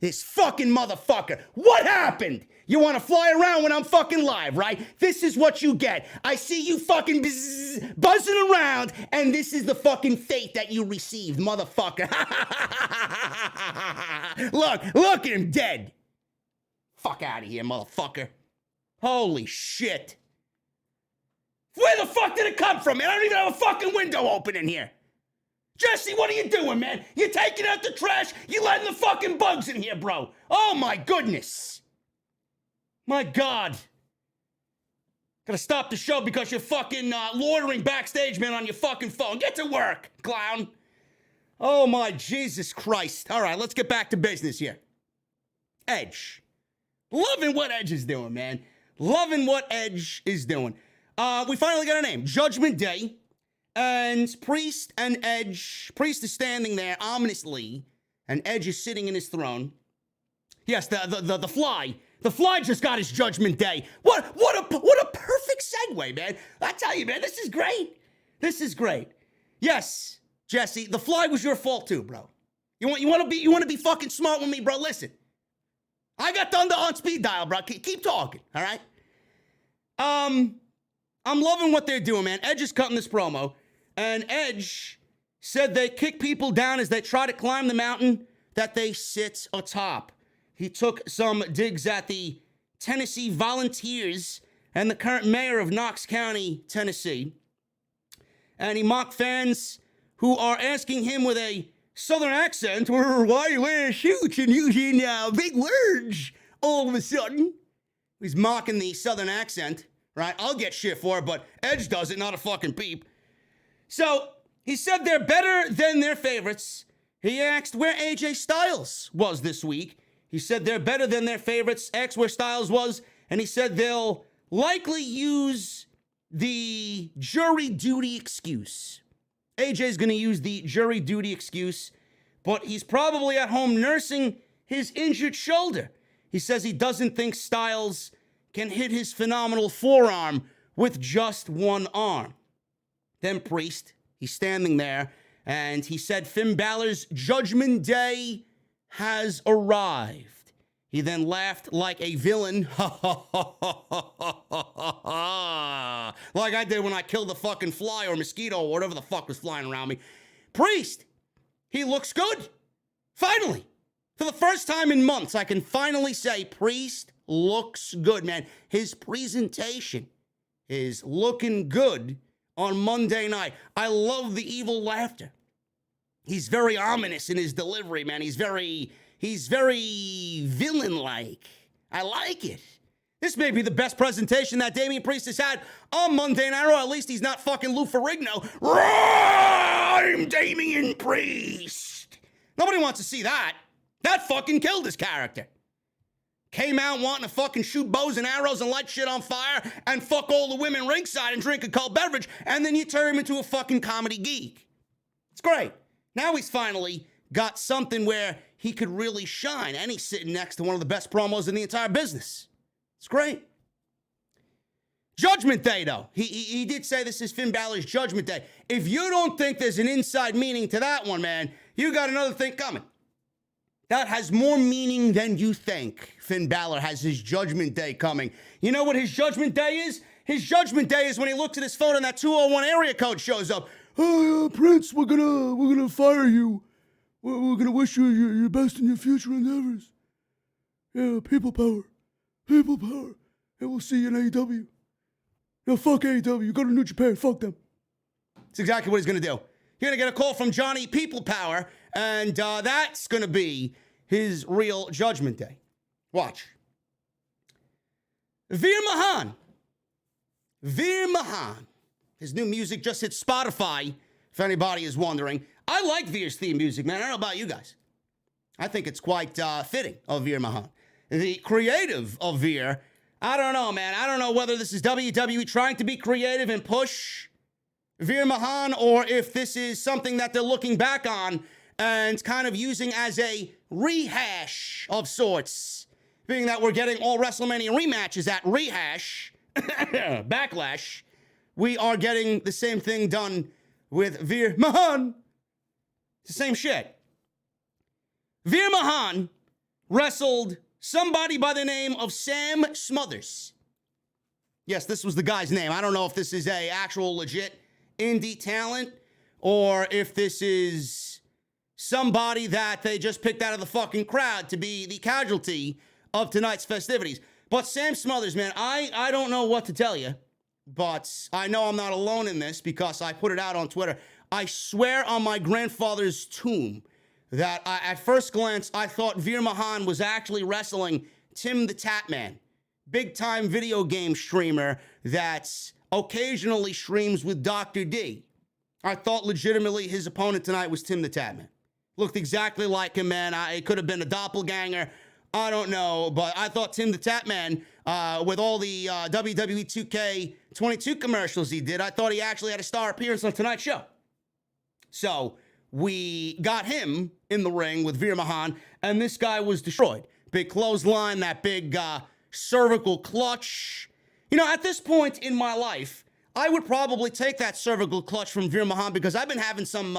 This fucking motherfucker. What happened? You want to fly around when I'm fucking live, right? This is what you get. I see you fucking buzzing around, and this is the fucking fate that you received, motherfucker. Look at him, dead. Fuck out of here, motherfucker. Holy shit. Where the fuck did it come from, man? I don't even have a fucking window open in here. Jesse, what are you doing, man? You taking out the trash? You letting the fucking bugs in here, bro? Oh, my goodness. My God. Gotta stop the show because you're fucking loitering backstage, man, on your fucking phone. Get to work, clown. Oh, my Jesus Christ. All right, let's get back to business here. Edge. Loving what Edge is doing, man. Loving what Edge is doing. We finally got a name. Judgment Day. And Priest and Edge. Priest is standing there ominously, and Edge is sitting in his throne. Yes, the Fly. The Fly just got his Judgment Day. What a perfect segue, man. I tell you, man, this is great. This is great. Yes, Jesse, the Fly was your fault too, bro. You want to be fucking smart with me, bro? Listen, I got Thunder on speed dial, bro. Keep talking, all right? I'm loving what they're doing, man. Edge is cutting this promo. And Edge said they kick people down as they try to climb the mountain that they sit atop. He took some digs at the Tennessee Volunteers and the current mayor of Knox County, Tennessee. And he mocked fans who are asking him with a southern accent, why are you wearing suits and using big words all of a sudden? He's mocking the southern accent, right? I'll get shit for it, but Edge does it, not a fucking peep. So, he said they're better than their favorites. He asked where AJ Styles was this week. He said they're better than their favorites. Asked where Styles was, and he said they'll likely use the jury duty excuse. AJ's going to use the jury duty excuse, but he's probably at home nursing his injured shoulder. He says he doesn't think Styles can hit his phenomenal forearm with just one arm. Then Priest, he's standing there, and he said Finn Balor's Judgment Day has arrived. He then laughed like a villain, like I did when I killed the fucking fly or mosquito or whatever the fuck was flying around me. Priest, he looks good. Finally. For the first time in months, I can finally say Priest looks good, man. His presentation is looking good on Monday night. I love the evil laughter. He's very ominous in his delivery, man. He's very villain-like. I like it. This may be the best presentation that Damian Priest has had on Monday Night Raw. At least he's not fucking Lou Ferrigno. I'm Damian Priest. Nobody wants to see that. That fucking killed his character. Came out wanting to fucking shoot bows and arrows and light shit on fire and fuck all the women ringside and drink a cold beverage, and then you turn him into a fucking comedy geek. It's great. Now he's finally got something where he could really shine, and he's sitting next to one of the best promos in the entire business. It's great. Judgment Day, though. He did say this is Finn Balor's Judgment Day. If you don't think there's an inside meaning to that one, man, you got another thing coming. That has more meaning than you think. Finn Balor has his Judgment Day coming. You know what his Judgment Day is? His Judgment Day is when he looks at his phone and that 201 area code shows up. Oh, Prince, we're gonna fire you. We're gonna wish you your best in your future endeavors. Yeah, people power. People power. And we'll see you in AEW. No, fuck AEW. Go to New Japan. Fuck them. That's exactly what he's gonna do. You're going to get a call from Johnny People Power, and that's going to be his real Judgment Day. Watch. Veer Mahaan. Veer Mahaan. His new music just hit Spotify, if anybody is wondering. I like Veer's theme music, man. I don't know about you guys. I think it's quite fitting of Veer Mahaan. The creative of Veer, I don't know, man. I don't know whether this is WWE trying to be creative and push Veer Mahaan, or if this is something that they're looking back on and kind of using as a rehash of sorts, being that we're getting all WrestleMania rematches at Rehash, Backlash, we are getting the same thing done with Veer Mahaan. It's the same shit. Veer Mahaan wrestled somebody by the name of Sam Smothers. Yes, this was the guy's name. I don't know if this is a actual legit indie talent, or if this is somebody that they just picked out of the fucking crowd to be the casualty of tonight's festivities. But Sam Smothers, man, I don't know what to tell you, but I know I'm not alone in this because I put it out on Twitter. I swear on my grandfather's tomb that at first glance, I thought Veer Mahaan was actually wrestling Tim the Tatman, big-time video game streamer that's occasionally streams with Dr. D. I thought legitimately his opponent tonight was Tim the Tatman. Looked exactly like him, man. It could have been a doppelganger. I don't know, but I thought Tim the Tatman, with all the WWE 2K22 commercials he did, I thought he actually had a star appearance on tonight's show. So we got him in the ring with Veer Mahaan, and this guy was destroyed. Big clothesline, that big cervical clutch. You know, at this point in my life, I would probably take that cervical clutch from Veer Mahaan because I've been having some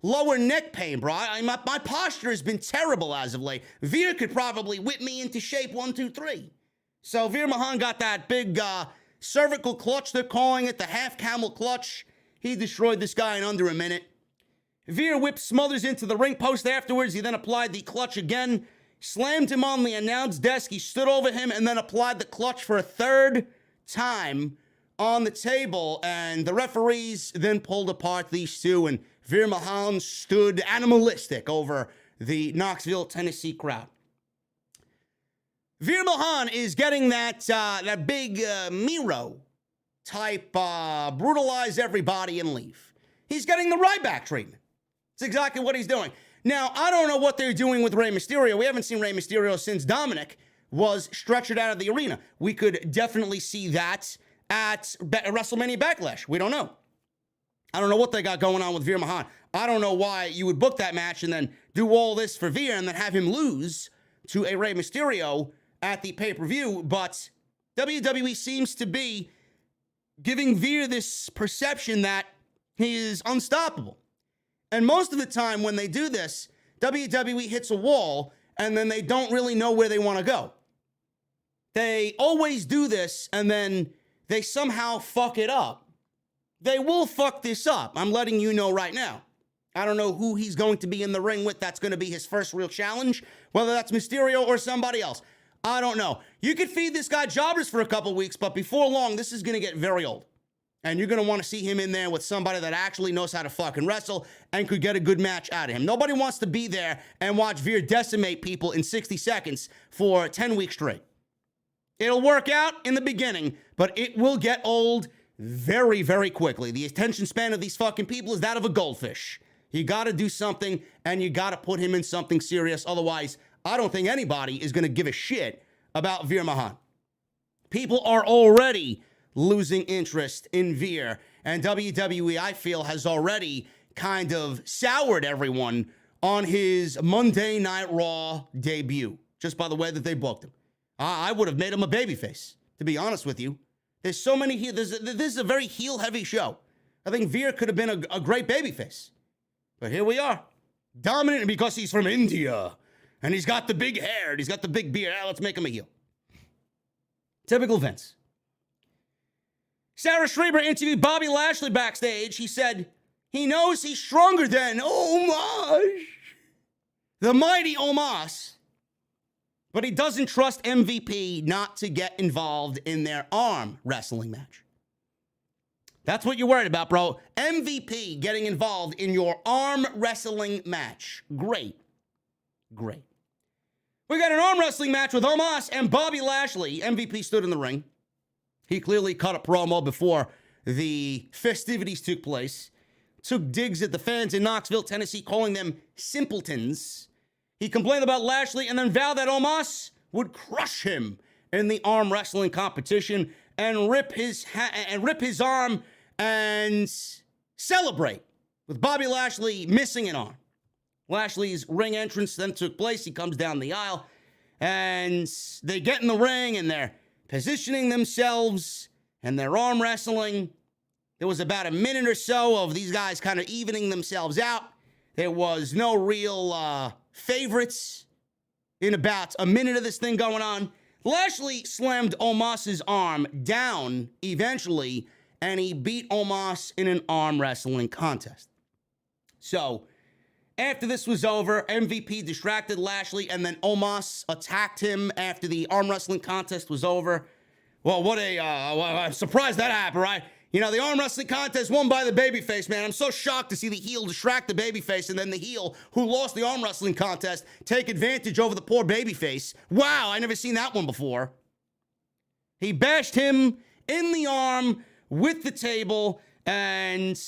lower neck pain, bro. My posture has been terrible as of late. Veer could probably whip me into shape 1, 2, 3. So Veer Mahaan got that big cervical clutch. They're calling it the half camel clutch. He destroyed this guy in under a minute. Veer whipped Smothers into the ring post afterwards. He then applied the clutch again, slammed him on the announce desk. He stood over him and then applied the clutch for a third time on the table, and the referees then pulled apart these two, and Veer Mahaan stood animalistic over the Knoxville, Tennessee crowd. Veer Mahaan is getting that big Miro type brutalize everybody and leave. He's getting the Ryback treatment. It's exactly what he's doing. Now, I don't know what they're doing with Rey Mysterio. We haven't seen Rey Mysterio since Dominic was stretchered out of the arena. We could definitely see that at WrestleMania Backlash. We don't know. I don't know what they got going on with Veer Mahaan. I don't know why you would book that match and then do all this for Veer and then have him lose to a Rey Mysterio at the pay-per-view, but WWE seems to be giving Veer this perception that he is unstoppable. And most of the time when they do this, WWE hits a wall and then they don't really know where they want to go. They always do this and then they somehow fuck it up, they will fuck this up. I'm letting you know right now. I don't know who he's going to be in the ring with. That's going to be his first real challenge, whether that's Mysterio or somebody else. I don't know. You could feed this guy jobbers for a couple weeks, but before long, this is going to get very old. And you're going to want to see him in there with somebody that actually knows how to fucking wrestle and could get a good match out of him. Nobody wants to be there and watch Veer decimate people in 60 seconds for 10 weeks straight. It'll work out in the beginning, but it will get old very, very quickly. The attention span of these fucking people is that of a goldfish. You got to do something, and you got to put him in something serious. Otherwise, I don't think anybody is going to give a shit about Veer Mahaan. People are already losing interest in Veer, and WWE, I feel, has already kind of soured everyone on his Monday Night Raw debut, just by the way that they booked him. I would have made him a babyface, to be honest with you. There's so many here. This is a very heel-heavy show. I think Veer could have been a great babyface. But here we are. Dominant because he's from India. And he's got the big hair. And he's got the big beard. Let's make him a heel. Typical Vince. Sarah Schreiber interviewed Bobby Lashley backstage. He said he knows he's stronger than Omas, the mighty Omas. But he doesn't trust MVP not to get involved in their arm wrestling match. That's what you're worried about, bro. MVP getting involved in your arm wrestling match. Great. Great. We got an arm wrestling match with Omas and Bobby Lashley. MVP stood in the ring. He clearly cut a promo before the festivities took place. Took digs at the fans in Knoxville, Tennessee, calling them simpletons. He complained about Lashley and then vowed that Omas would crush him in the arm wrestling competition and rip his arm and celebrate with Bobby Lashley missing an arm. Lashley's ring entrance then took place. He comes down the aisle and they get in the ring and they're positioning themselves and they're arm wrestling. There was about a minute or so of these guys kind of evening themselves out. There was no real favorites in about a minute of this thing going on. Lashley slammed Omos's arm down eventually, and he beat Omas in an arm wrestling contest. So, after this was over, MVP distracted Lashley, and then Omas attacked him after the arm wrestling contest was over. Well, I'm surprised that happened, right? You know, the arm wrestling contest won by the babyface, man. I'm so shocked to see the heel distract the babyface and then the heel who lost the arm wrestling contest take advantage over the poor babyface. Wow, I never seen that one before. He bashed him in the arm with the table, and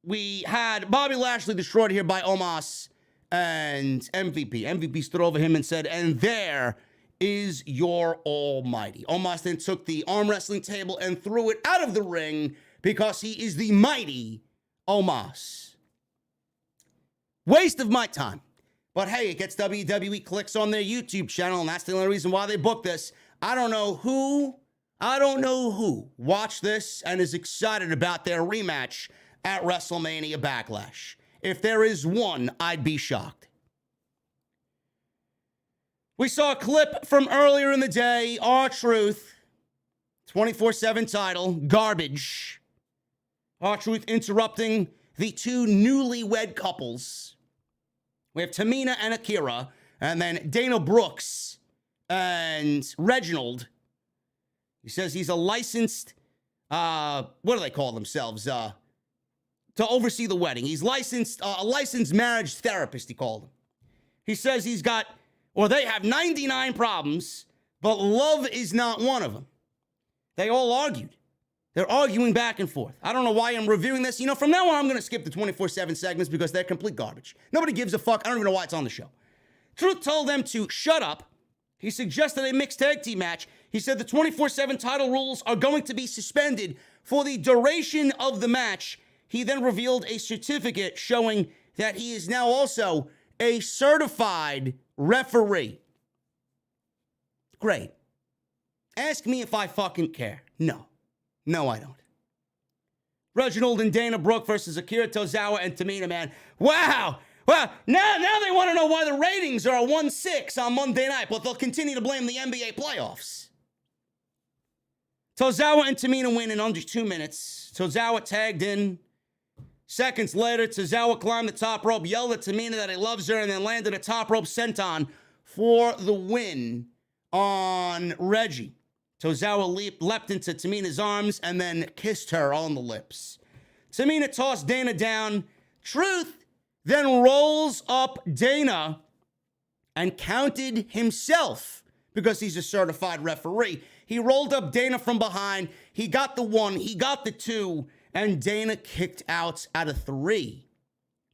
we had Bobby Lashley destroyed here by Omas and MVP. MVP stood over him and said, "And there is your almighty." Omas then took the arm wrestling table and threw it out of the ring because he is the mighty Omas. Waste of my time. But hey, it gets WWE clicks on their YouTube channel, and that's the only reason why they booked this. I don't know who watched this and is excited about their rematch at WrestleMania Backlash. If there is one, I'd be shocked. We saw a clip from earlier in the day, R-Truth, 24/7 title, garbage. R-Truth interrupting the two newlywed couples. We have Tamina and Akira, and then Dana Brooks and Reginald. He says he's a licensed, what do they call themselves? To oversee the wedding. He's licensed, a licensed marriage therapist, he called him. He says he's got, or they have 99 problems, but love is not one of them. They all argued. They're arguing back and forth. I don't know why I'm reviewing this. You know, from now on, I'm going to skip the 24/7 segments because they're complete garbage. Nobody gives a fuck. I don't even know why it's on the show. Truth told them to shut up. He suggested a mixed tag team match. He said the 24/7 title rules are going to be suspended for the duration of the match. He then revealed a certificate showing that he is now also a certified referee. Great. Ask me if I fucking care. No. No, I don't. Reginald and Dana Brooke versus Akira Tozawa and Tamina, man. Wow. Well, now they want to know why the ratings are 1-6 on Monday night, but they'll continue to blame the NBA playoffs. Tozawa and Tamina win in under 2 minutes. Tozawa tagged in. Seconds later, Tozawa climbed the top rope, yelled at Tamina that he loves her, and then landed a top rope senton for the win on Reggie. Tozawa leapt into Tamina's arms and then kissed her on the lips. Tamina tossed Dana down. Truth then rolls up Dana and counted himself because he's a certified referee. He rolled up Dana from behind. He got the 1, he got the 2, and Dana kicked out of 3.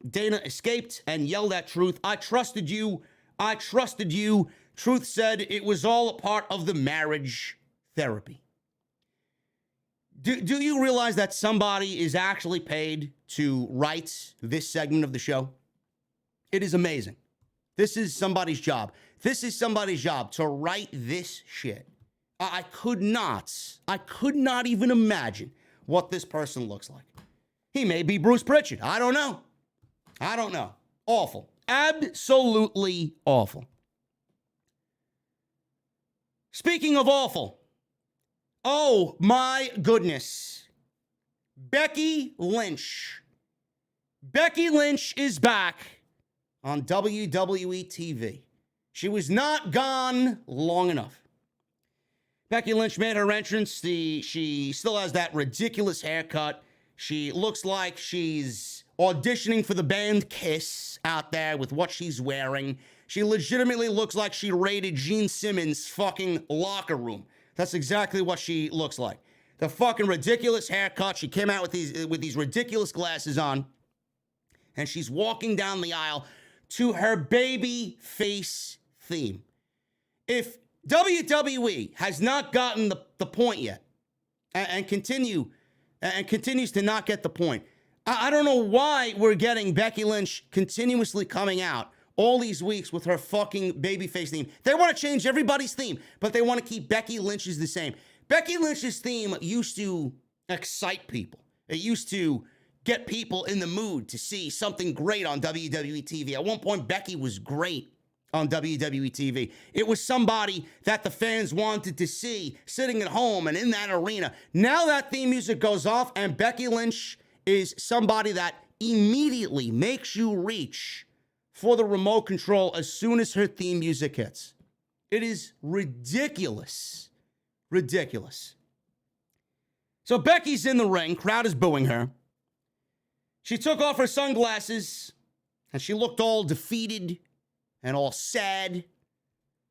Dana escaped and yelled at Truth, "I trusted you. I trusted you." Truth said it was all a part of the marriage therapy. Do you realize that somebody is actually paid to write this segment of the show? It is amazing. This is somebody's job. This is somebody's job to write this shit. I could not even imagine what this person looks like. He may be Bruce Pritchard. I don't know. Awful. Absolutely awful. Speaking of awful, oh my goodness. Becky Lynch. Becky Lynch is back on WWE TV. She was not gone long enough. Becky Lynch made her entrance. She still has that ridiculous haircut. She looks like she's auditioning for the band Kiss out there with what she's wearing. She legitimately looks like she raided Gene Simmons' fucking locker room. That's exactly what she looks like. The fucking ridiculous haircut. She came out with these ridiculous glasses on. And she's walking down the aisle to her baby face theme. If WWE has not gotten the point yet and continues to not get the point, I don't know why we're getting Becky Lynch continuously coming out all these weeks with her fucking babyface theme. They want to change everybody's theme, but they want to keep Becky Lynch's the same. Becky Lynch's theme used to excite people. It used to get people in the mood to see something great on WWE TV. At one point, Becky was great on WWE TV. It was somebody that the fans wanted to see sitting at home and in that arena. Now that theme music goes off, and Becky Lynch is somebody that immediately makes you reach for the remote control as soon as her theme music hits. It is ridiculous. Ridiculous. So Becky's in the ring. Crowd is booing her. She took off her sunglasses and she looked all defeated and all sad.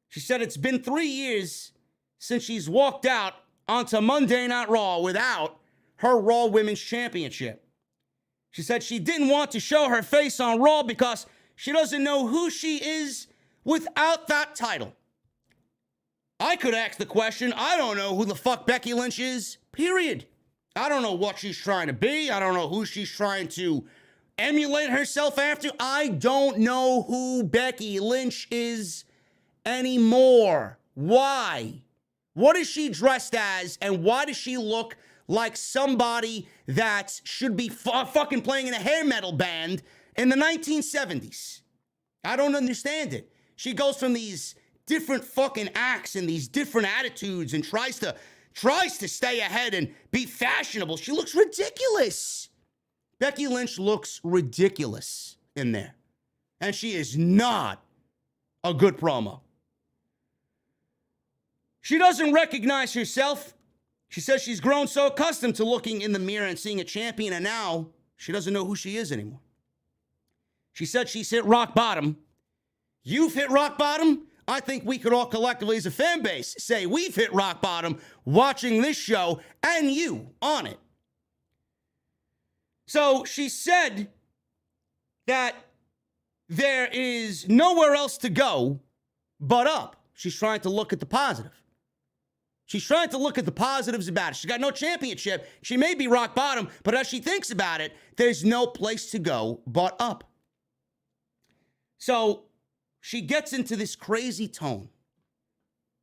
She said it's been 3 years since she's walked out onto Monday Night Raw without her Raw Women's Championship. She said she didn't want to show her face on Raw because she doesn't know who she is without that title. I could ask the question, I don't know who the fuck Becky Lynch is, period. I don't know what she's trying to be. I don't know who she's trying to emulate herself after. I don't know who Becky Lynch is anymore. Why? What is she dressed as, and why does she look like somebody that should be fucking playing in a hair metal band in the 1970s? I don't understand it. She goes from these different fucking acts and these different attitudes and tries to stay ahead and be fashionable. She looks ridiculous. Becky Lynch looks ridiculous in there. And she is not a good promo. She doesn't recognize herself. She says she's grown so accustomed to looking in the mirror and seeing a champion, and now she doesn't know who she is anymore. She said she's hit rock bottom. You've hit rock bottom? I think we could all collectively as a fan base say we've hit rock bottom watching this show and you on it. So she said that there is nowhere else to go but up. She's trying to look at the positive. She's trying to look at the positives about it. She's got no championship. She may be rock bottom, but as she thinks about it, there's no place to go but up. So she gets into this crazy tone.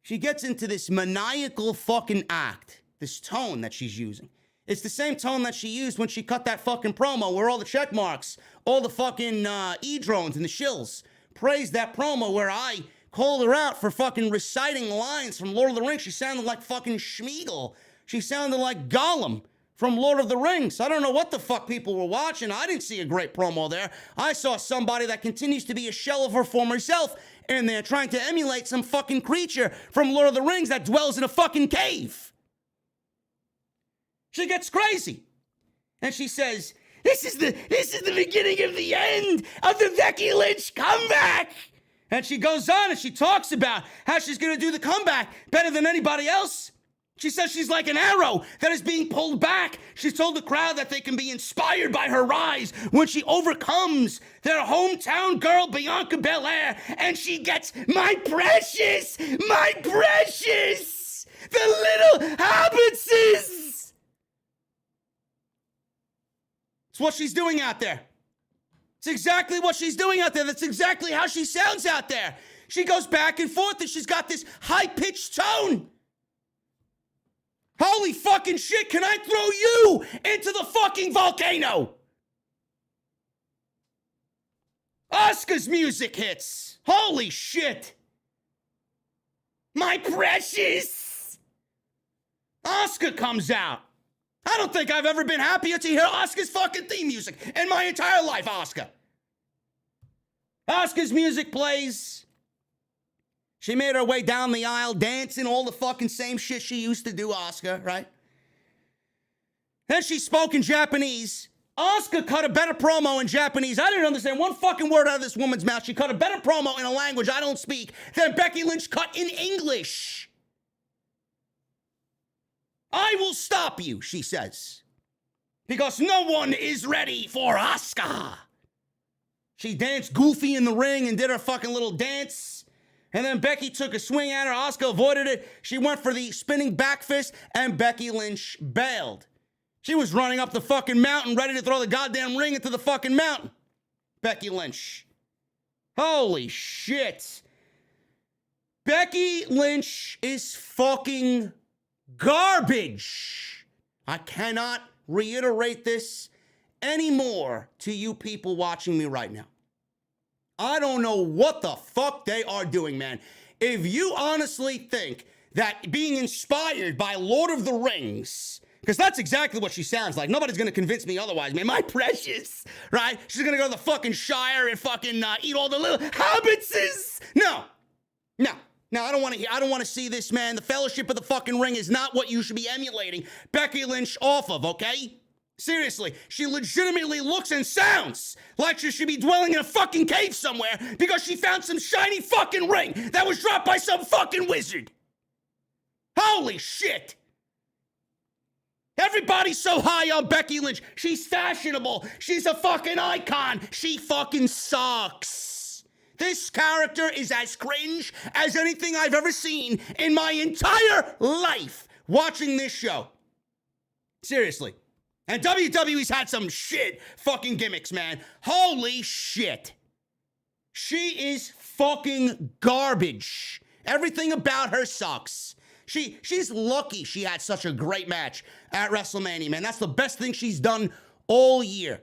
She gets into this maniacal fucking act, this tone that she's using. It's the same tone that she used when she cut that fucking promo where all the check marks, all the fucking E-drones and the shills praised that promo where I called her out for fucking reciting lines from Lord of the Rings. She sounded like fucking Schmeagol. She sounded like Gollum from Lord of the Rings. I don't know what the fuck people were watching. I didn't see a great promo there. I saw somebody that continues to be a shell of her former self in there trying to emulate some fucking creature from Lord of the Rings that dwells in a fucking cave. She gets crazy. And she says, this is the beginning of the end of the Becky Lynch comeback. And she goes on and she talks about how she's going to do the comeback better than anybody else. She says she's like an arrow that is being pulled back. She's told the crowd that they can be inspired by her rise when she overcomes their hometown girl, Bianca Belair, and she gets my precious, the little hobbitses. It's what she's doing out there. It's exactly what she's doing out there. That's exactly how she sounds out there. She goes back and forth and she's got this high-pitched tone. Holy fucking shit, can I throw you into the fucking volcano? Asuka's music hits. Holy shit. My precious. Asuka comes out. I don't think I've ever been happier to hear Asuka's fucking theme music in my entire life, Asuka. Asuka's music plays. She made her way down the aisle, dancing all the fucking same shit she used to do, Asuka, right? Then she spoke in Japanese. Asuka cut a better promo in Japanese. I didn't understand one fucking word out of this woman's mouth. She cut a better promo in a language I don't speak than Becky Lynch cut in English. I will stop you, she says, because no one is ready for Asuka. She danced goofy in the ring and did her fucking little dance. And then Becky took a swing at her. Asuka avoided it. She went for the spinning back fist, and Becky Lynch bailed. She was running up the fucking mountain, ready to throw the goddamn ring into the fucking mountain. Becky Lynch. Holy shit. Becky Lynch is fucking garbage. I cannot reiterate this anymore to you people watching me right now. I don't know what the fuck they are doing, man. If you honestly think that being inspired by Lord of the Rings, because that's exactly what she sounds like. Nobody's going to convince me otherwise, man. My precious, right? She's going to go to the fucking Shire and fucking eat all the little hobbitses. No. I don't want to see this, man. The Fellowship of the fucking Ring is not what you should be emulating Becky Lynch off of, okay? Seriously, she legitimately looks and sounds like she should be dwelling in a fucking cave somewhere because she found some shiny fucking ring that was dropped by some fucking wizard. Holy shit. Everybody's so high on Becky Lynch. She's fashionable. She's a fucking icon. She fucking sucks. This character is as cringe as anything I've ever seen in my entire life watching this show. Seriously. And WWE's had some shit fucking gimmicks, man. Holy shit. She is fucking garbage. Everything about her sucks. She's lucky she had such a great match at WrestleMania, man. That's the best thing she's done all year.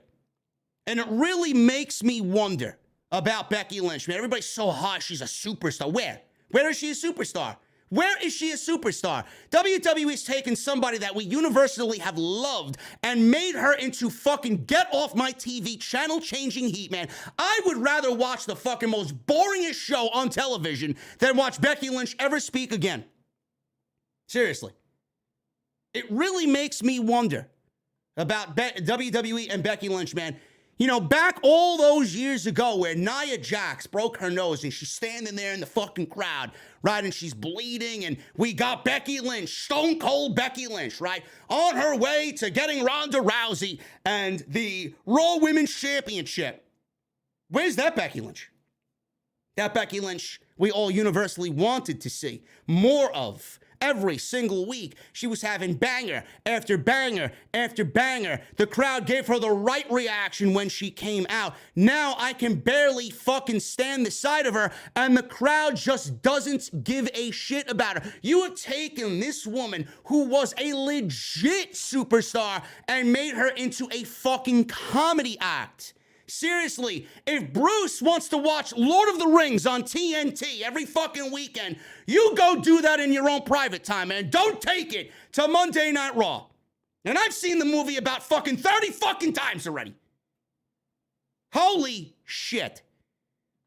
And it really makes me wonder about Becky Lynch, man. Everybody's so high she's a superstar. Where? Where is she a superstar? Where is she a superstar? WWE's taken somebody that we universally have loved and made her into fucking get off my TV channel-changing heat, man. I would rather watch the fucking most boringest show on television than watch Becky Lynch ever speak again. Seriously. It really makes me wonder about WWE and Becky Lynch, man. You know, back all those years ago where Nia Jax broke her nose and she's standing there in the fucking crowd, right? And she's bleeding and we got Becky Lynch, Stone Cold Becky Lynch, right? On her way to getting Ronda Rousey and the Raw Women's Championship. Where's that Becky Lynch? That Becky Lynch we all universally wanted to see more of. Every single week, she was having banger after banger after banger. The crowd gave her the right reaction when she came out. Now I can barely fucking stand the sight of her, and the crowd just doesn't give a shit about her. You have taken this woman who was a legit superstar and made her into a fucking comedy act. Seriously, if Bruce wants to watch Lord of the Rings on TNT every fucking weekend, you go do that in your own private time, man. Don't take it to Monday Night Raw. And I've seen the movie about fucking 30 fucking times already. Holy shit.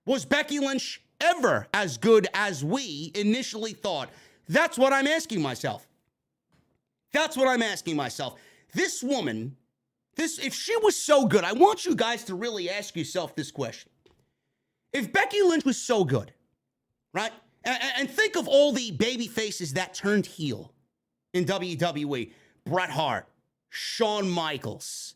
Was Becky Lynch ever as good as we initially thought? That's what I'm asking myself. That's what I'm asking myself. This woman, if she was so good, I want you guys to really ask yourself this question. If Becky Lynch was so good, right? And think of all the baby faces that turned heel in WWE. Bret Hart, Shawn Michaels,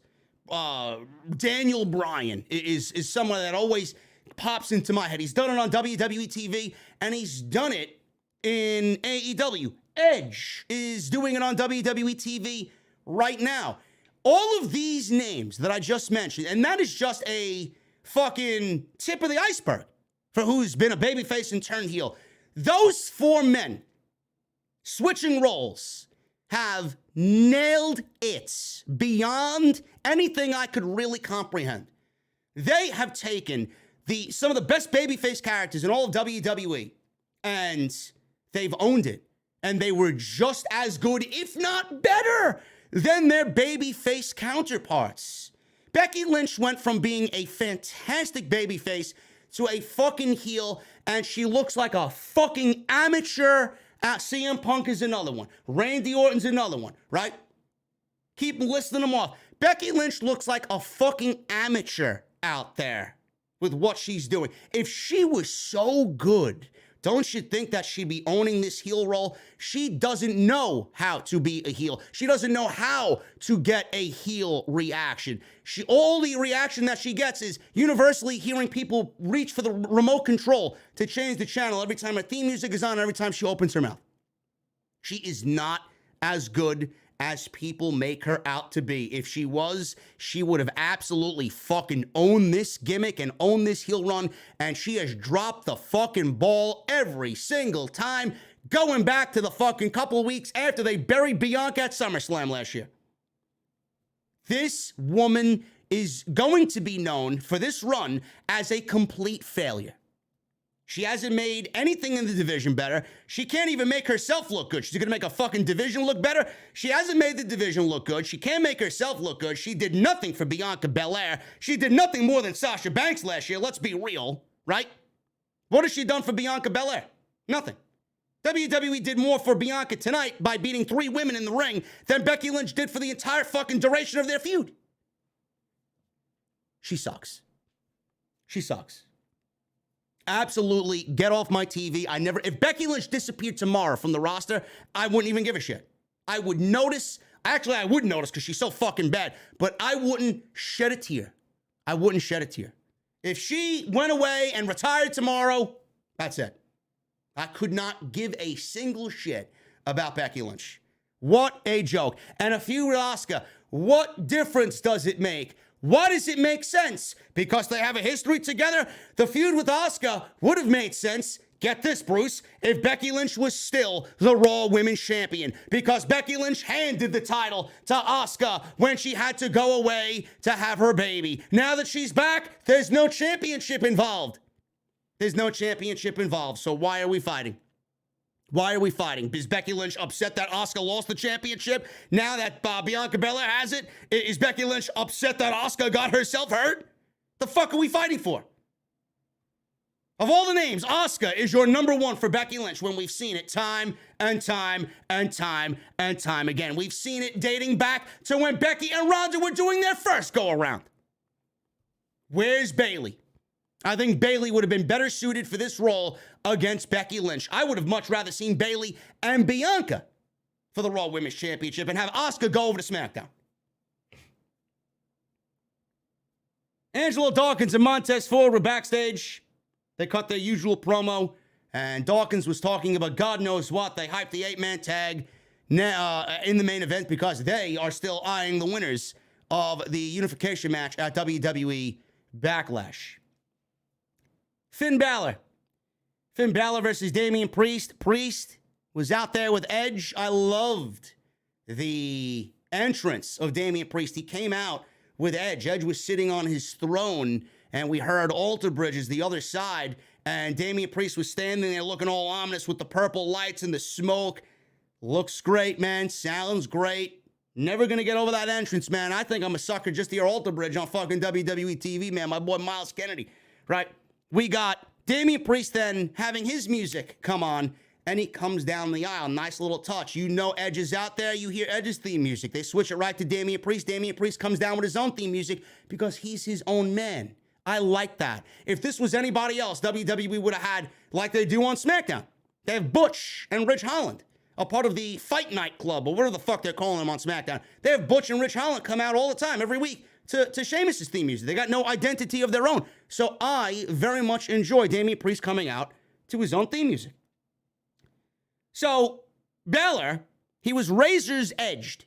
Daniel Bryan is someone that always pops into my head. He's done it on WWE TV, and he's done it in AEW. Edge is doing it on WWE TV right now. All of these names that I just mentioned, and that is just a fucking tip of the iceberg for who's been a babyface and turned heel. Those four men switching roles have nailed it beyond anything I could really comprehend. They have taken some of the best babyface characters in all of WWE, and they've owned it. And they were just as good, if not better, than their babyface counterparts. Becky Lynch went from being a fantastic babyface to a fucking heel, and she looks like a fucking amateur. CM Punk is another one. Randy Orton's another one, right? Keep listing them off. Becky Lynch looks like a fucking amateur out there with what she's doing. If she was so good, don't you think that she'd be owning this heel role? She doesn't know how to be a heel. She doesn't know how to get a heel reaction. All the reaction that she gets is universally hearing people reach for the remote control to change the channel every time her theme music is on, every time she opens her mouth. She is not as good as people make her out to be. If she was, she would have absolutely fucking owned this gimmick and owned this heel run, and she has dropped the fucking ball every single time, going back to the fucking couple of weeks after they buried Bianca at SummerSlam last year. This woman is going to be known for this run as a complete failure. She hasn't made anything in the division better. She can't even make herself look good. She's going to make a fucking division look better. She hasn't made the division look good. She can't make herself look good. She did nothing for Bianca Belair. She did nothing more than Sasha Banks last year. Let's be real, right? What has she done for Bianca Belair? Nothing. WWE did more for Bianca tonight by beating 3 women in the ring than Becky Lynch did for the entire fucking duration of their feud. She sucks. She sucks. Absolutely, get off my TV. If Becky Lynch disappeared tomorrow from the roster, I wouldn't even give a shit. I would notice. Actually, I would notice because she's so fucking bad, but I wouldn't shed a tear. I wouldn't shed a tear. If she went away and retired tomorrow, that's it. I could not give a single shit about Becky Lynch. What a joke. And a few with Asuka. What difference does it make? Why does it make sense? Because they have a history together? The feud with Asuka would have made sense. Get this, Bruce, if Becky Lynch was still the Raw Women's Champion, because Becky Lynch handed the title to Asuka when she had to go away to have her baby. Now that she's back, there's no championship involved. There's no championship involved, so why are we fighting? Why are we fighting? Is Becky Lynch upset that Asuka lost the championship? Now that Bianca Belair has it, is Becky Lynch upset that Asuka got herself hurt? The fuck are we fighting for? Of all the names, Asuka is your number one for Becky Lynch when we've seen it time and time and time and time again. We've seen it dating back to when Becky and Ronda were doing their first go-around. Where's Bayley? I think Bayley would have been better suited for this role against Becky Lynch. I would have much rather seen Bayley and Bianca for the Raw Women's Championship and have Asuka go over to SmackDown. Angelo Dawkins and Montez Ford were backstage. They cut their usual promo, and Dawkins was talking about God knows what. They hyped the 8-man tag in the main event because they are still eyeing the winners of the unification match at WWE Backlash. Finn Balor versus Damian Priest. Priest was out there with Edge. I loved the entrance of Damian Priest. He came out with Edge. Edge was sitting on his throne, and we heard altar bridges the other side, and Damian Priest was standing there looking all ominous with the purple lights and the smoke. Looks great, man. Sounds great. Never going to get over that entrance, man. I think I'm a sucker just to hear altar bridge on fucking WWE TV, man. My boy Miles Kennedy, right? We got Damian Priest then having his music come on, and he comes down the aisle. Nice little touch. You know Edge is out there. You hear Edge's theme music. They switch it right to Damian Priest. Damian Priest comes down with his own theme music because he's his own man. I like that. If this was anybody else, WWE would have had, like they do on SmackDown. They have Butch and Rich Holland, a part of the Fight Night Club, or whatever the fuck they're calling them on SmackDown. They have Butch and Rich Holland come out all the time, every week, to Sheamus' theme music. They got no identity of their own. So I very much enjoy Damian Priest coming out to his own theme music. So Balor, he was razor's edged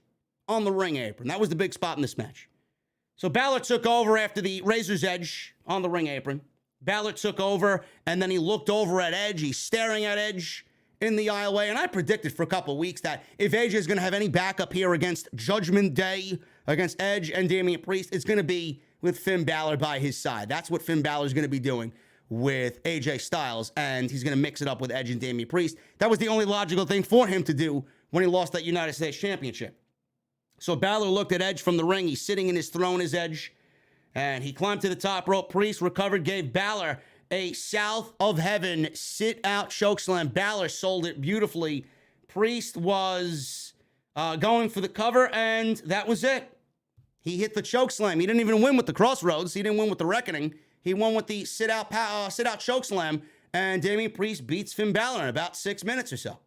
on the ring apron. That was the big spot in this match. So Balor took over after the razor's edge on the ring apron. Balor took over, and then he looked over at Edge. He's staring at Edge in the aisleway, and I predicted for a couple of weeks that if AJ is going to have any backup here against Judgment Day, against Edge and Damian Priest, it's going to be with Finn Balor by his side. That's what Finn Balor is going to be doing with AJ Styles, and he's going to mix it up with Edge and Damian Priest. That was the only logical thing for him to do when he lost that United States Championship. So Balor looked at Edge from the ring. He's sitting in his throne as Edge, and he climbed to the top rope. Priest recovered, gave Balor a South of Heaven sit-out chokeslam. Balor sold it beautifully. Priest was going for the cover, and that was it. He hit the chokeslam. He didn't even win with the Crossroads. He didn't win with the Reckoning. He won with the sit-out chokeslam, and Damian Priest beats Finn Balor in about 6 minutes or so.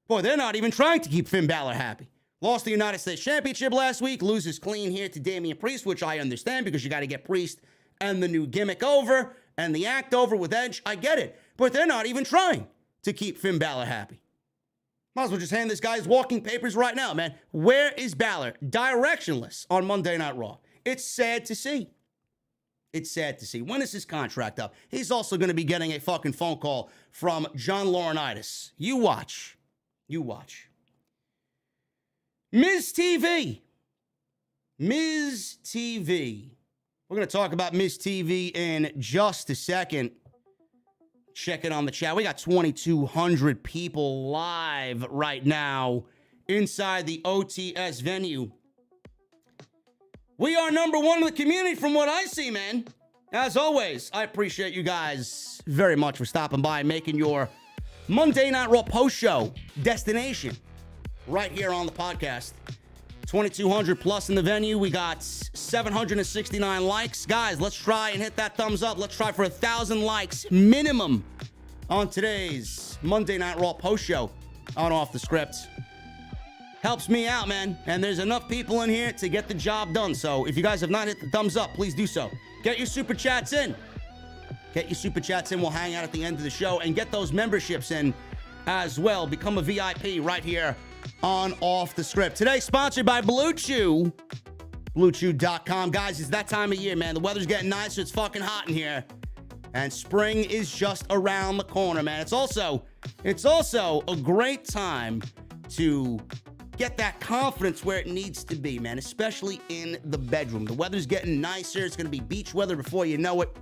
Boy, they're not even trying to keep Finn Balor happy. Lost the United States Championship last week, loses clean here to Damian Priest, which I understand because you got to get Priest and the new gimmick over and the act over with Edge. I get it. But they're not even trying to keep Finn Balor happy. Might as well just hand this guy his walking papers right now, man. Where is Balor? Directionless on Monday Night Raw. It's sad to see. It's sad to see. When is his contract up? He's also going to be getting a fucking phone call from John Laurinaitis. You watch. You watch. Miz TV. Miz TV. We're going to talk about Miz TV in just a second. Check it on the chat. We got 2,200 people live right now inside the OTS venue. We are number one in the community from what I see, man. As always, I appreciate you guys very much for stopping by and making your Monday Night Raw post-show destination right here on the podcast. 2,200 plus in the venue. We got 769 likes. Guys, let's try and hit that thumbs up. Let's try for 1,000 likes minimum on today's Monday Night Raw post-show on Off the Script. Helps me out, man. And there's enough people in here to get the job done. So if you guys have not hit the thumbs up, please do so. Get your super chats in. Get your super chats in. We'll hang out at the end of the show and get those memberships in as well. Become a VIP right here on Off the Script. Today, sponsored by Blue Chew. BlueChew.com. Guys, it's that time of year, man. The weather's getting nicer. It's fucking hot in here. And spring is just around the corner, man. It's also a great time to get that confidence where it needs to be, man, especially in the bedroom. The weather's getting nicer. It's going to be beach weather before you know it.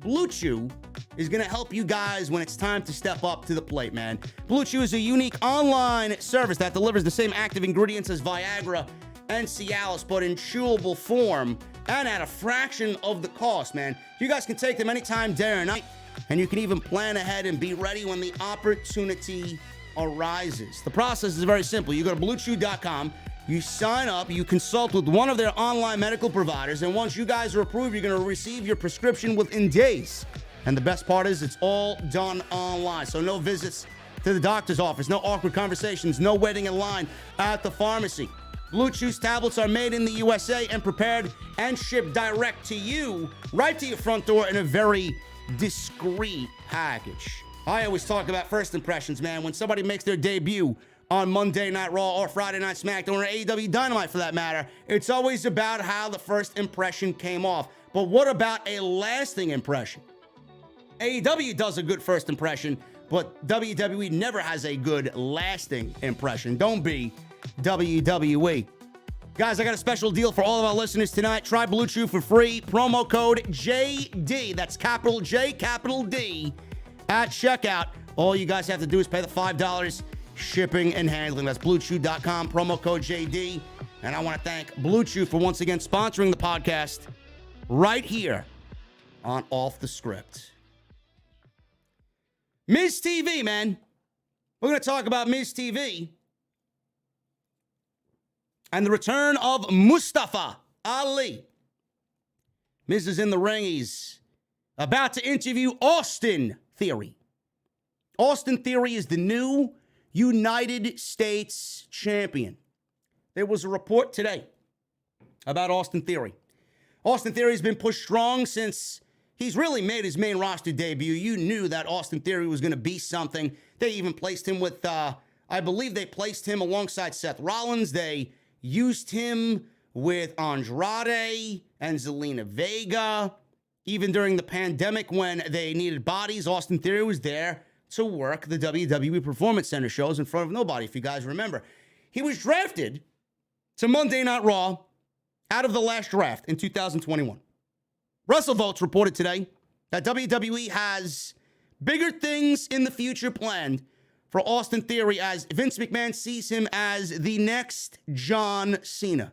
Blue Chew is going to help you guys when it's time to step up to the plate, man. Blue Chew is a unique online service that delivers the same active ingredients as Viagra and Cialis, but in chewable form and at a fraction of the cost, man. You guys can take them anytime, day or night, and you can even plan ahead and be ready when the opportunity arises. The process is very simple. You go to BlueChew.com, you sign up, you consult with one of their online medical providers, and once you guys are approved, you're going to receive your prescription within days. And the best part is it's all done online. So no visits to the doctor's office, no awkward conversations, no waiting in line at the pharmacy. Blue Chew's tablets are made in the USA and prepared and shipped direct to you, right to your front door in a very discreet package. I always talk about first impressions, man. When somebody makes their debut on Monday Night Raw or Friday Night SmackDown or AEW Dynamite for that matter, it's always about how the first impression came off. But what about a lasting impression? AEW does a good first impression, but WWE never has a good lasting impression. Don't be WWE. Guys, I got a special deal for all of our listeners tonight. Try Blue Chew for free. Promo code JD. That's capital J, capital D at checkout. All you guys have to do is pay the $5 shipping and handling. That's BlueChew.com, promo code JD. And I want to thank Blue Chew for once again sponsoring the podcast right here on Off the Script. Miz TV, man. We're going to talk about Miz TV and the return of Mustafa Ali. Miz is in the ring. He's about to interview Austin Theory. Austin Theory is the new United States champion. There was a report today about Austin Theory. Austin Theory has been pushed strong since he's really made his main roster debut. You knew that Austin Theory was going to be something. They even placed him with, I believe they placed him alongside Seth Rollins. They used him with Andrade and Zelina Vega. Even during the pandemic when they needed bodies, Austin Theory was there to work the WWE Performance Center shows in front of nobody, if you guys remember. He was drafted to Monday Night Raw out of the last draft in 2021. WrestleVotes reported today that WWE has bigger things in the future planned for Austin Theory as Vince McMahon sees him as the next John Cena.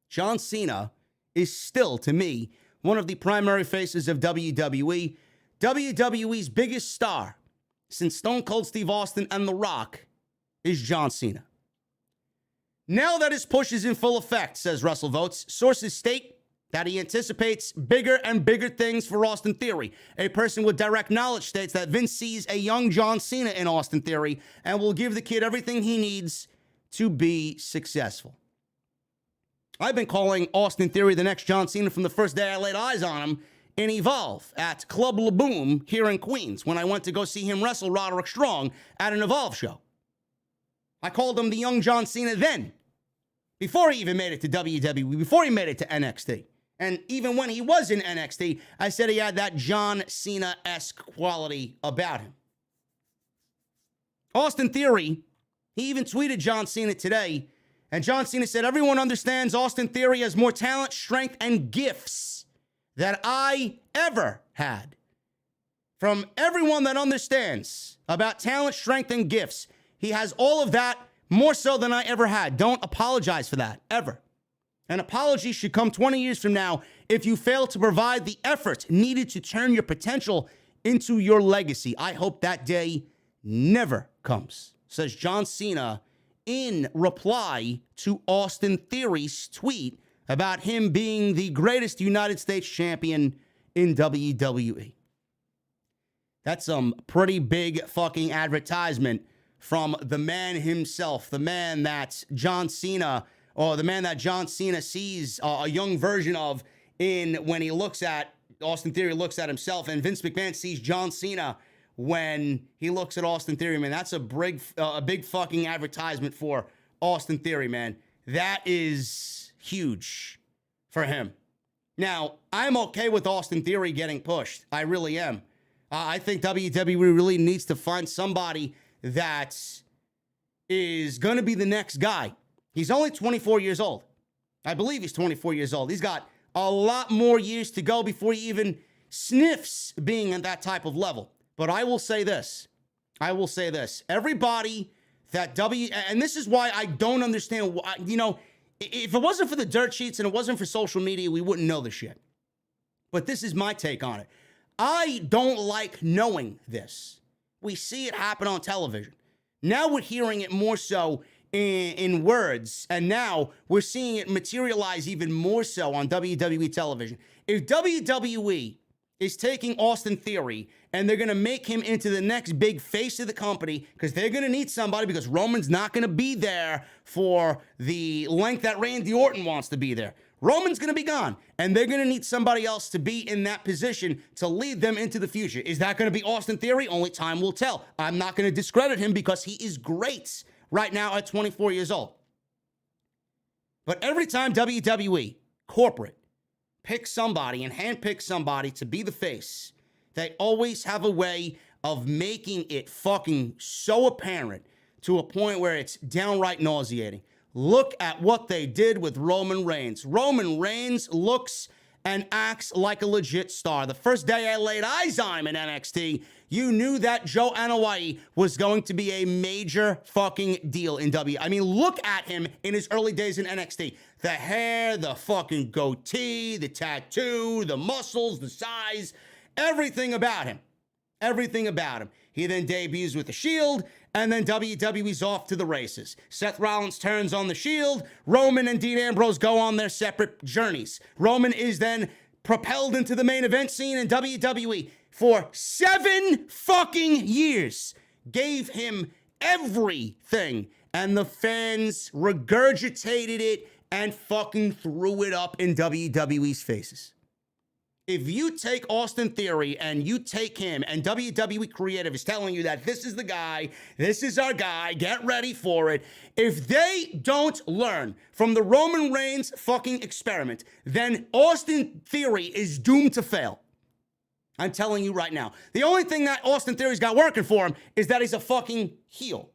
John Cena is still, to me, one of the primary faces of WWE. WWE's biggest star since Stone Cold Steve Austin and The Rock is John Cena. Now that his push is in full effect, says WrestleVotes, sources state that he anticipates bigger and bigger things for Austin Theory. A person with direct knowledge states that Vince sees a young John Cena in Austin Theory and will give the kid everything he needs to be successful. I've been calling Austin Theory the next John Cena from the first day I laid eyes on him in Evolve at Club La Boom here in Queens when I went to go see him wrestle Roderick Strong at an Evolve show. I called him the young John Cena then, before he even made it to WWE, before he made it to NXT. And even when he was in NXT, I said he had that John Cena-esque quality about him. Austin Theory, he even tweeted John Cena today, and John Cena said, everyone understands Austin Theory has more talent, strength, and gifts that I ever had. From everyone that understands about talent, strength, and gifts, he has all of that more so than I ever had. Don't apologize for that, ever. An apology should come 20 years from now if you fail to provide the effort needed to turn your potential into your legacy. I hope that day never comes, says John Cena in reply to Austin Theory's tweet about him being the greatest United States champion in WWE. That's some pretty big fucking advertisement from the man himself, the man that John Cena, or the man that John Cena sees a young version of in when he looks at, Austin Theory looks at himself, and Vince McMahon sees John Cena when he looks at Austin Theory, man. That's a big fucking advertisement for Austin Theory, man. That is huge for him. Now, I'm okay with Austin Theory getting pushed. I really am. I think WWE really needs to find somebody that is going to be the next guy. He's only 24 years old. I believe he's 24 years old. He's got a lot more years to go before he even sniffs being at that type of level. But I will say this. Everybody that and this is why I don't understand why, if it wasn't for the dirt sheets and it wasn't for social media, we wouldn't know this shit. But this is my take on it. I don't like knowing this. We see it happen on television. Now we're hearing it more so in words, and now we're seeing it materialize even more so on WWE television. If WWE is taking Austin Theory and they're going to make him into the next big face of the company, because they're going to need somebody, because Roman's not going to be there for the length that Randy Orton wants to be there. Roman's going to be gone, and they're going to need somebody else to be in that position to lead them into the future. Is that going to be Austin Theory? Only time will tell. I'm not going to discredit him because he is great right now at 24 years old. But every time WWE, corporate, picks somebody and handpicks somebody to be the face, they always have a way of making it fucking so apparent to a point where it's downright nauseating. look at what they did with Roman Reigns. Roman Reigns looks and acts like a legit star. The first day I laid eyes on him in NXT, you knew that Joe Anoa'i was going to be a major fucking deal in W. I mean, look at him in his early days in NXT. The hair, the fucking goatee, the tattoo, the muscles, the size, everything about him. Everything about him. He then debuts with the Shield, and then WWE's off to the races. Seth Rollins turns on the Shield. Roman and Dean Ambrose go on their separate journeys. Roman is then propelled into the main event scene, in WWE for 7 fucking years gave him everything, and the fans regurgitated it and fucking threw it up in WWE's faces. If you take Austin Theory and you take him, and WWE Creative is telling you that this is the guy, this is our guy, get ready for it. If they don't learn from the Roman Reigns fucking experiment, then Austin Theory is doomed to fail. I'm telling you right now. The only thing that Austin Theory's got working for him is that he's a fucking heel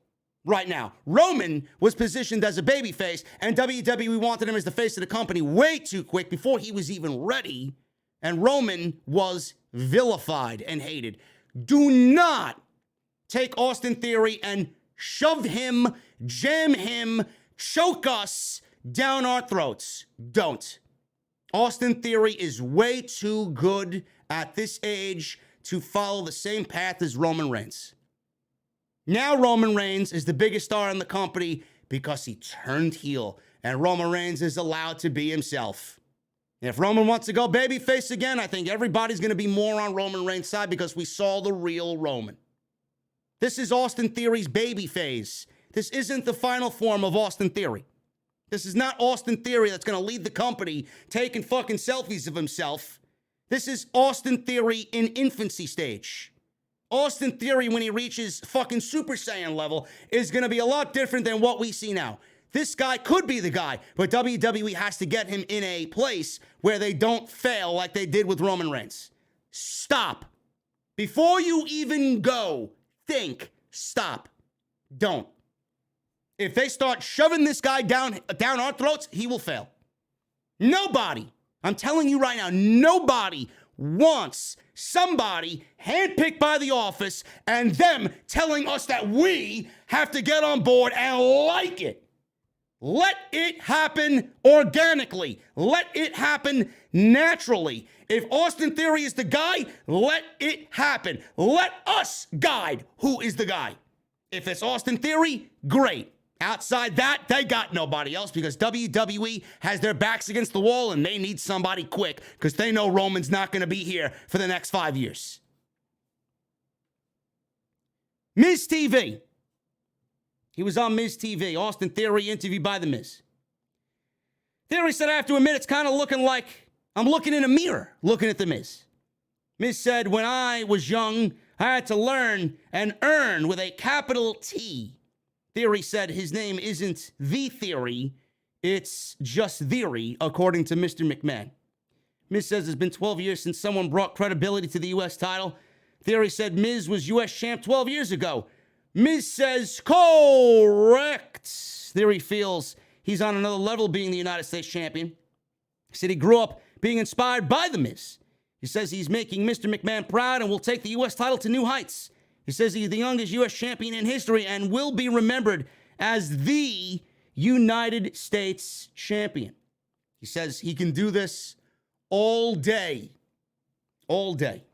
right now. Roman was positioned as a babyface, and WWE wanted him as the face of the company way too quick before he was even ready. And Roman was vilified and hated. Do not take Austin Theory and shove him, jam him, choke us down our throats. Don't. Austin Theory is way too good at this age to follow the same path as Roman Reigns. Now Roman Reigns is the biggest star in the company because he turned heel, and Roman Reigns is allowed to be himself. If Roman wants to go babyface again, I think everybody's going to be more on Roman Reigns' side because we saw the real Roman. This is Austin Theory's baby phase. This isn't the final form of Austin Theory. This is not Austin Theory that's going to lead the company taking fucking selfies of himself. This is Austin Theory in infancy stage. Austin Theory, when he reaches fucking Super Saiyan level, is going to be a lot different than what we see now. This guy could be the guy, but WWE has to get him in a place where they don't fail like they did with Roman Reigns. Stop. Before you even go, think. Stop. Don't. If they start shoving this guy down our throats, he will fail. Nobody, I'm telling you right now, nobody wants somebody handpicked by the office and them telling us that we have to get on board and like it. Let it happen organically. Let it happen naturally. If Austin Theory is the guy, let it happen. Let us guide who is the guy. If it's Austin Theory, great. Outside that, they got nobody else because WWE has their backs against the wall and they need somebody quick because they know Roman's not going to be here for the next 5 years. Miz TV. He was on Miz TV. Austin Theory interviewed by The Miz. Theory said, I have to admit, it's kind of looking like I'm looking in a mirror, looking at The Miz. Miz said, when I was young, I had to learn and earn with a capital T. Theory said his name isn't The Theory, it's just Theory, according to Mr. McMahon. Miz says it's been 12 years since someone brought credibility to the U.S. title. Theory said Miz was U.S. champ 12 years ago. Miz says, correct. Theory feels he's on another level being the United States champion. He said he grew up being inspired by The Miz. He says he's making Mr. McMahon proud and will take the U.S. title to new heights. He says he's the youngest U.S. champion in history and will be remembered as the United States champion. He says he can do this all day. All day.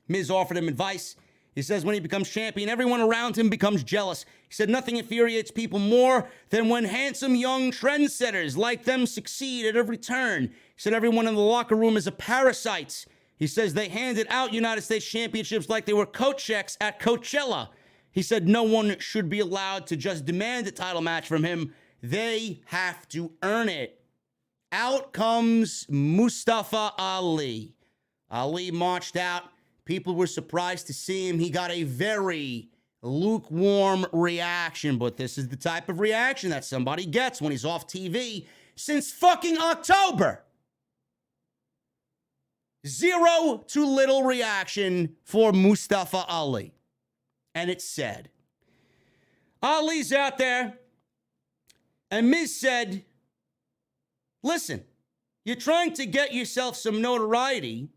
Miz offered him advice. He says when he becomes champion, everyone around him becomes jealous. He said nothing infuriates people more than when handsome young trendsetters like them succeed at every turn. He said everyone in the locker room is a parasite. He says they handed out United States championships like they were coat checks at Coachella. He said no one should be allowed to just demand a title match from him. They have to earn it. Out comes Mustafa Ali. Ali marched out. People were surprised to see him. He got a very lukewarm reaction, but this is the type of reaction that somebody gets when he's off TV since fucking October. Zero to little reaction for Mustafa Ali. And it's sad. Ali's out there And Miz said, listen, you're trying to get yourself some notoriety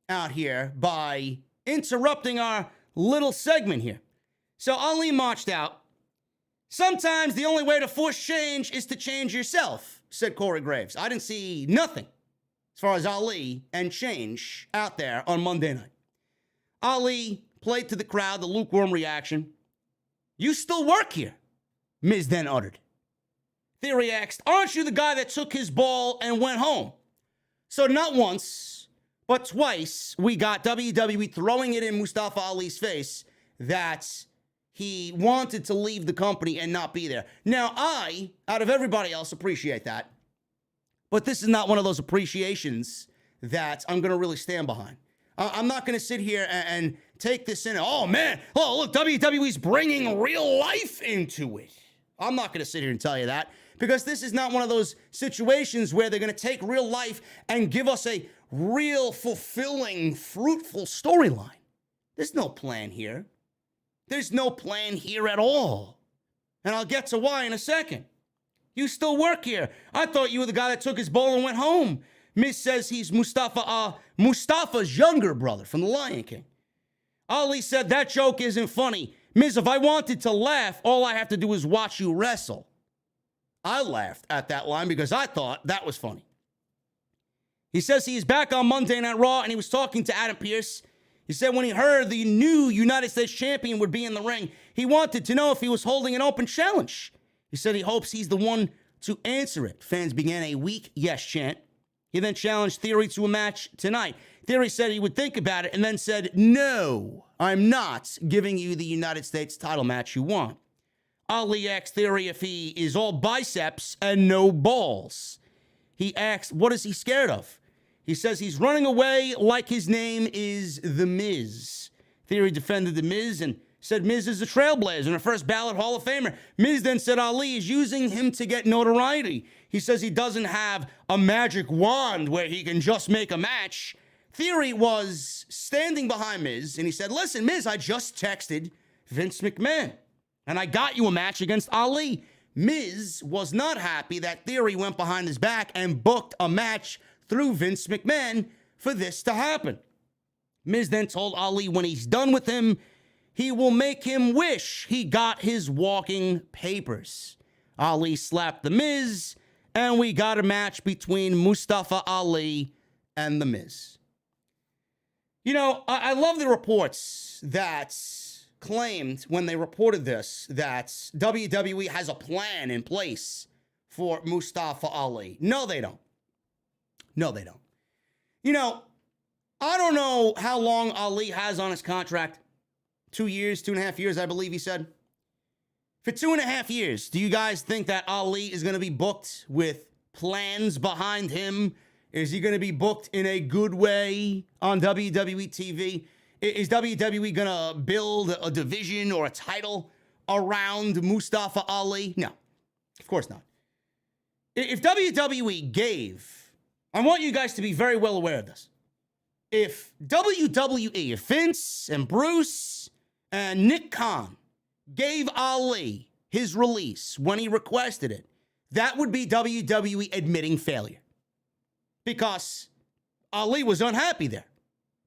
out here by interrupting our little segment here. So Ali marched out. Sometimes the only way to force change is to change yourself, said Corey Graves. I didn't see nothing as far as Ali and change out there on Monday night. Ali played to the crowd, the lukewarm reaction. You still work here, Miz then uttered. Theory asked, aren't you the guy that took his ball and went home? So not once, but twice, we got WWE throwing it in Mustafa Ali's face that he wanted to leave the company and not be there. Now, I, out of everybody else, appreciate that. But this is not one of those appreciations that I'm going to really stand behind. I'm not going to sit here and take this in. Oh, man. Oh, look, WWE's bringing real life into it. I'm not going to sit here and tell you that, because this is not one of those situations where they're going to take real life and give us a real, fulfilling, fruitful storyline. There's no plan here. There's no plan here at all. And I'll get to why in a second. You still work here. I thought you were the guy that took his ball and went home. Miz says he's Mustafa's younger brother from The Lion King. Ali said that joke isn't funny. Miz, if I wanted to laugh, all I have to do is watch you wrestle. I laughed at that line because I thought that was funny. He says he's back on Monday Night Raw, and he was talking to Adam Pearce. He said when he heard the new United States champion would be in the ring, he wanted to know if he was holding an open challenge. He said he hopes he's the one to answer it. Fans began a weak yes chant. He then challenged Theory to a match tonight. Theory said he would think about it and then said, no, I'm not giving you the United States title match you want. Ali asked Theory if he is all biceps and no balls. He asked, what is he scared of? He says he's running away like his name is The Miz. Theory defended The Miz and said Miz is a trailblazer and a first ballot Hall of Famer. Miz then said Ali is using him to get notoriety. He says he doesn't have a magic wand where he can just make a match. Theory was standing behind Miz, and he said, listen, Miz, I just texted Vince McMahon, and I got you a match against Ali. Miz was not happy that Theory went behind his back and booked a match through Vince McMahon for this to happen. Miz then told Ali when he's done with him, he will make him wish he got his walking papers. Ali slapped The Miz, and we got a match between Mustafa Ali and The Miz. You know, I love the reports that claimed when they reported this that WWE has a plan in place for Mustafa Ali. No, they don't. No, they don't. You know, I don't know how long Ali has on his contract. 2 years, 2.5 years, I believe he said. For 2.5 years, do you guys think that Ali is going to be booked with plans behind him? Is he going to be booked in a good way on WWE TV? Is WWE going to build a division or a title around Mustafa Ali? No, of course not. If WWE gave, I want you guys to be very well aware of this. If WWE, if Vince and Bruce and Nick Khan gave Ali his release when he requested it, that would be WWE admitting failure. Because Ali was unhappy there.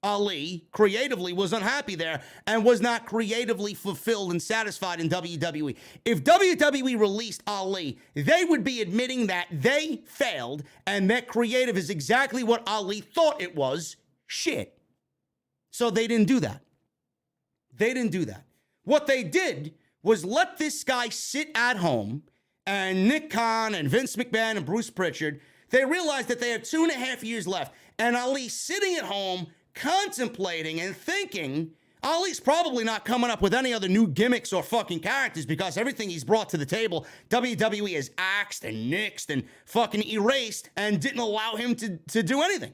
Ali creatively was unhappy there and was not creatively fulfilled and satisfied in WWE. If WWE released Ali, they would be admitting that they failed and that creative is exactly what Ali thought it was, shit. So they didn't do that. They didn't do that. What they did was let this guy sit at home, and Nick Khan and Vince McMahon and Bruce Pritchard, they realized that they had 2.5 years left, and Ali sitting at home contemplating and thinking, Ali's probably not coming up with any other new gimmicks or fucking characters because everything he's brought to the table, WWE has axed and nixed and fucking erased and didn't allow him to do anything.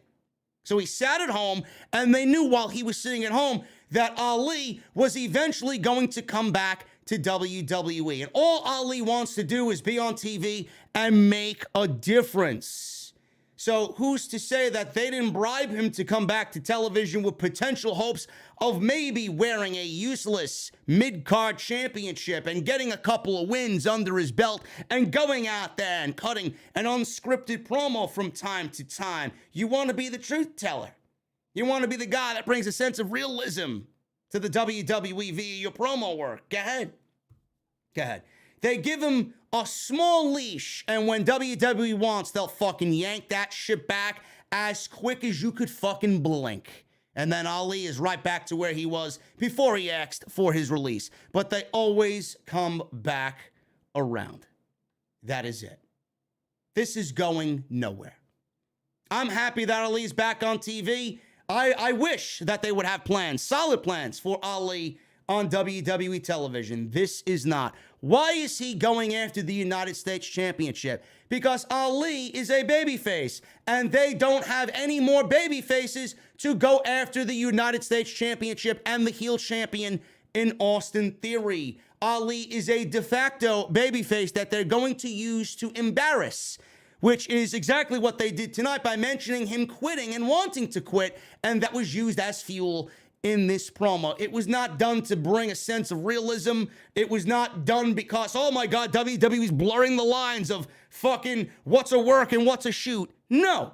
So he sat at home, and they knew while he was sitting at home that Ali was eventually going to come back to WWE. And all Ali wants to do is be on TV and make a difference. So who's to say that they didn't bribe him to come back to television with potential hopes of maybe wearing a useless mid-card championship and getting a couple of wins under his belt and going out there and cutting an unscripted promo from time to time? You want to be the truth teller. You want to be the guy that brings a sense of realism to the WWE via your promo work. Go ahead. Go ahead. They give him a small leash, and when WWE wants, they'll fucking yank that shit back as quick as you could fucking blink. And then Ali is right back to where he was before he asked for his release. But they always come back around. That is it. This is going nowhere. I'm happy that Ali's back on TV. I wish that they would have plans, solid plans for Ali on WWE television. This is not. Why is he going after the United States Championship? Because Ali is a babyface, and they don't have any more babyfaces to go after the United States Championship and the heel champion in Austin Theory. Ali is a de facto babyface that they're going to use to embarrass, which is exactly what they did tonight by mentioning him quitting and wanting to quit, and that was used as fuel in this promo. It was not done to bring a sense of realism. It was not done because, oh my God, WWE's blurring the lines of fucking what's a work and what's a shoot. No.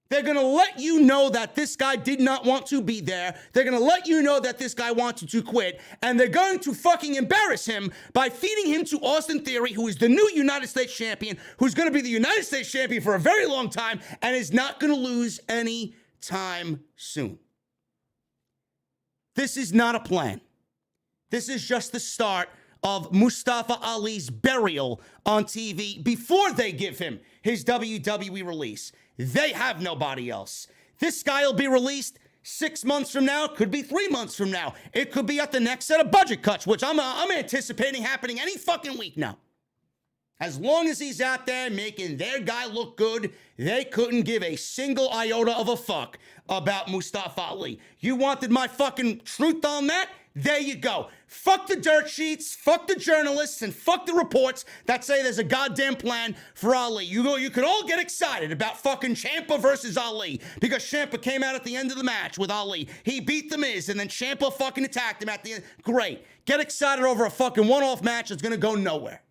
They're going to let you know that this guy did not want to be there. They're going to let you know that this guy wanted to quit. And they're going to fucking embarrass him by feeding him to Austin Theory, who is the new United States champion, who's going to be the United States champion for a very long time and is not going to lose any time soon. This is not a plan. This is just the start of Mustafa Ali's burial on TV before they give him his WWE release. They have nobody else. This guy will be released 6 months from now. It could be 3 months from now. It could be at the next set of budget cuts, which I'm anticipating happening any fucking week now. As long as he's out there making their guy look good, they couldn't give a single iota of a fuck about Mustafa Ali. You wanted my fucking truth on that? There you go. Fuck the dirt sheets, fuck the journalists, and fuck the reports that say there's a goddamn plan for Ali. You could all get excited about fucking Ciampa versus Ali because Ciampa came out at the end of the match with Ali. He beat The Miz, and then Ciampa fucking attacked him at the end. Great. Get excited over a fucking one-off match that's gonna go nowhere.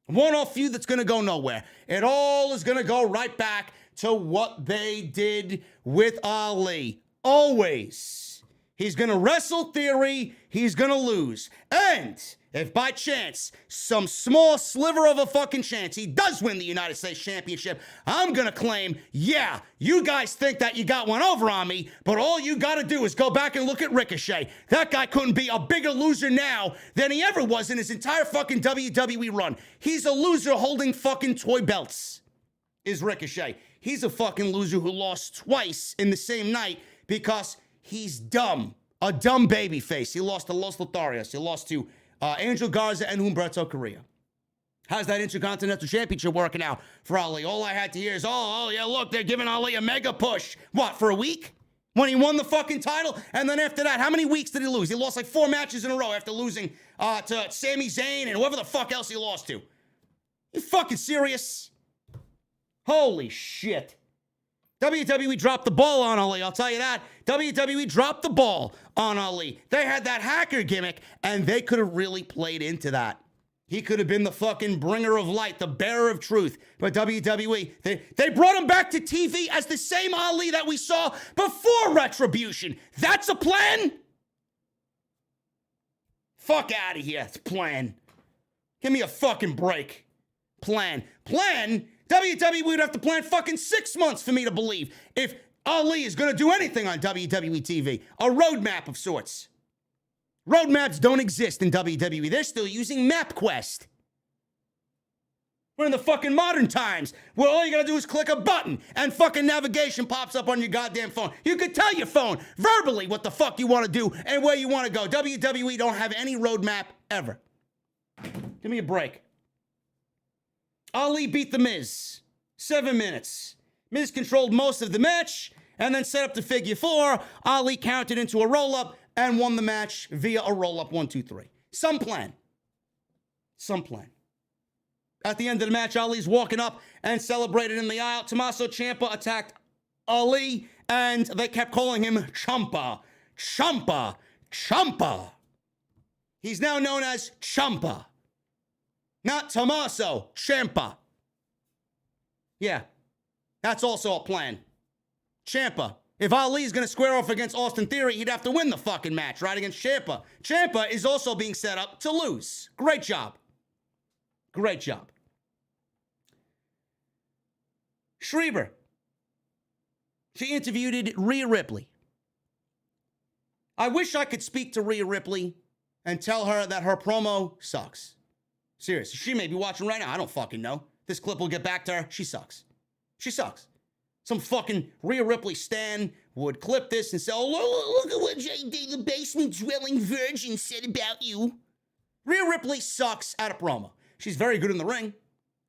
One-off feud that's gonna go nowhere. It all is gonna go right back to what they did with Ali. Always. He's going to wrestle Theory. He's going to lose. And if by chance, some small sliver of a fucking chance, he does win the United States Championship, I'm going to claim, yeah, you guys think that you got one over on me, but all you got to do is go back and look at Ricochet. That guy couldn't be a bigger loser now than he ever was in his entire fucking WWE run. He's a loser holding fucking toy belts, is Ricochet. He's a fucking loser who lost twice in the same night because he's dumb. A dumb babyface. He lost to Los Lotharios. He lost to Angel Garza and Humberto Carrillo. How's that Intercontinental Championship working out for Ali? All I had to hear is, oh, yeah, look, they're giving Ali a mega push. What, for a week? When he won the fucking title? And then after that, how many weeks did he lose? He lost like 4 matches in a row after losing to Sami Zayn and whoever the fuck else he lost to. You fucking serious? Holy shit. WWE dropped the ball on Ali, I'll tell you that. WWE dropped the ball on Ali. They had that hacker gimmick, and they could have really played into that. He could have been the fucking bringer of light, the bearer of truth. But WWE, they brought him back to TV as the same Ali that we saw before Retribution. That's a plan? Fuck out of here. It's a plan. Give me a fucking break. Plan. WWE would have to plan fucking 6 months for me to believe if Ali is going to do anything on WWE TV. A roadmap of sorts. Roadmaps don't exist in WWE. They're still using MapQuest. We're in the fucking modern times where all you got to do is click a button and fucking navigation pops up on your goddamn phone. You could tell your phone verbally what the fuck you want to do and where you want to go. WWE don't have any roadmap ever. Give me a break. Ali beat The Miz. 7 minutes. Miz controlled most of the match and then set up the figure 4. Ali counted into a roll-up and won the match via a roll-up 1, 2, 3. Some plan. At the end of the match, Ali's walking up and celebrated in the aisle. Tommaso Ciampa attacked Ali, and they kept calling him Ciampa. Ciampa. Ciampa. He's now known as Ciampa. Not Tommaso Ciampa. Yeah, that's also a plan. Ciampa. If Ali's going to square off against Austin Theory, he'd have to win the fucking match, right, against Ciampa. Ciampa is also being set up to lose. Great job. Great job. Schreiber. She interviewed Rhea Ripley. I wish I could speak to Rhea Ripley and tell her that her promo sucks. Seriously, she may be watching right now. I don't fucking know. This clip will get back to her. She sucks. She sucks. Some fucking Rhea Ripley stan would clip this and say, oh, look at what JD, the basement-dwelling virgin, said about you. Rhea Ripley sucks at a promo. She's very good in the ring.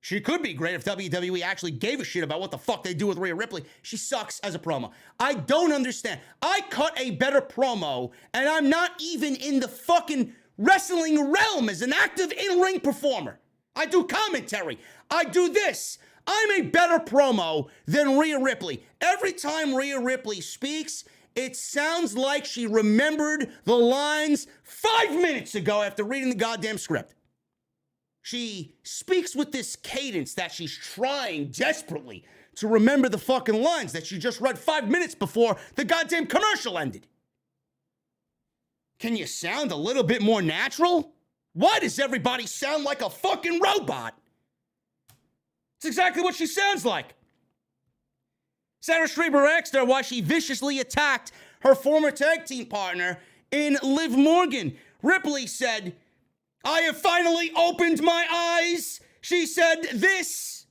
She could be great if WWE actually gave a shit about what the fuck they do with Rhea Ripley. She sucks as a promo. I don't understand. I cut a better promo, and I'm not even in the fucking wrestling realm as an active in-ring performer. I do commentary. I do this. I'm a better promo than Rhea Ripley. Every time Rhea Ripley speaks, it sounds like she remembered the lines 5 minutes ago after reading the goddamn script. She speaks with this cadence that she's trying desperately to remember the fucking lines that she just read 5 minutes before the goddamn commercial ended. Can you sound a little bit more natural? Why does everybody sound like a fucking robot? It's exactly what she sounds like. Sarah Schreiber asked her why she viciously attacked her former tag team partner in Liv Morgan. Ripley said, I have finally opened my eyes. She said this.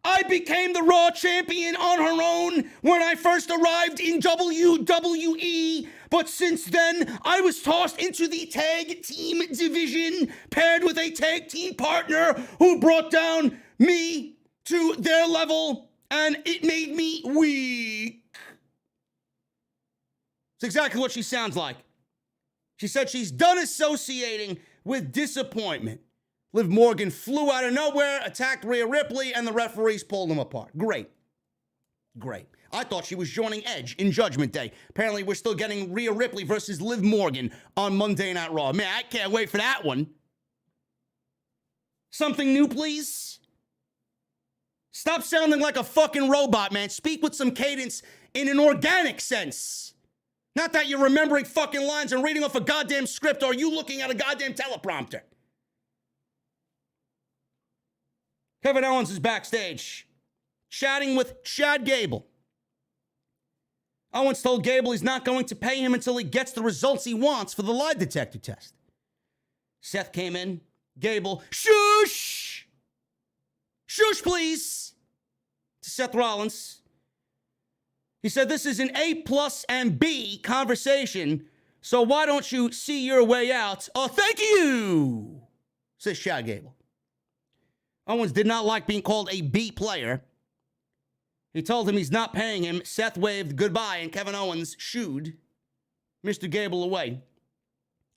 I became the Raw champion on her own when I first arrived in WWE. But since then, I was tossed into the tag team division, paired with a tag team partner who brought down me to their level, and it made me weak. It's exactly what she sounds like. She said she's done associating with disappointment. Liv Morgan flew out of nowhere, attacked Rhea Ripley, and the referees pulled them apart. Great. Great. I thought she was joining Edge in Judgment Day. Apparently, we're still getting Rhea Ripley versus Liv Morgan on Monday Night Raw. Man, I can't wait for that one. Something new, please? Stop sounding like a fucking robot, man. Speak with some cadence in an organic sense. Not that you're remembering fucking lines and reading off a goddamn script or you looking at a goddamn teleprompter. Kevin Owens is backstage, chatting with Chad Gable. Owens told Gable he's not going to pay him until he gets the results he wants for the lie detector test. Seth came in. Gable, shush! Shush, please! To Seth Rollins. He said this is an A+ and B conversation, so why don't you see your way out? Oh, thank you, says Chad Gable. Owens did not like being called a B player. He told him he's not paying him. Seth waved goodbye, and Kevin Owens shooed Mr. Gable away.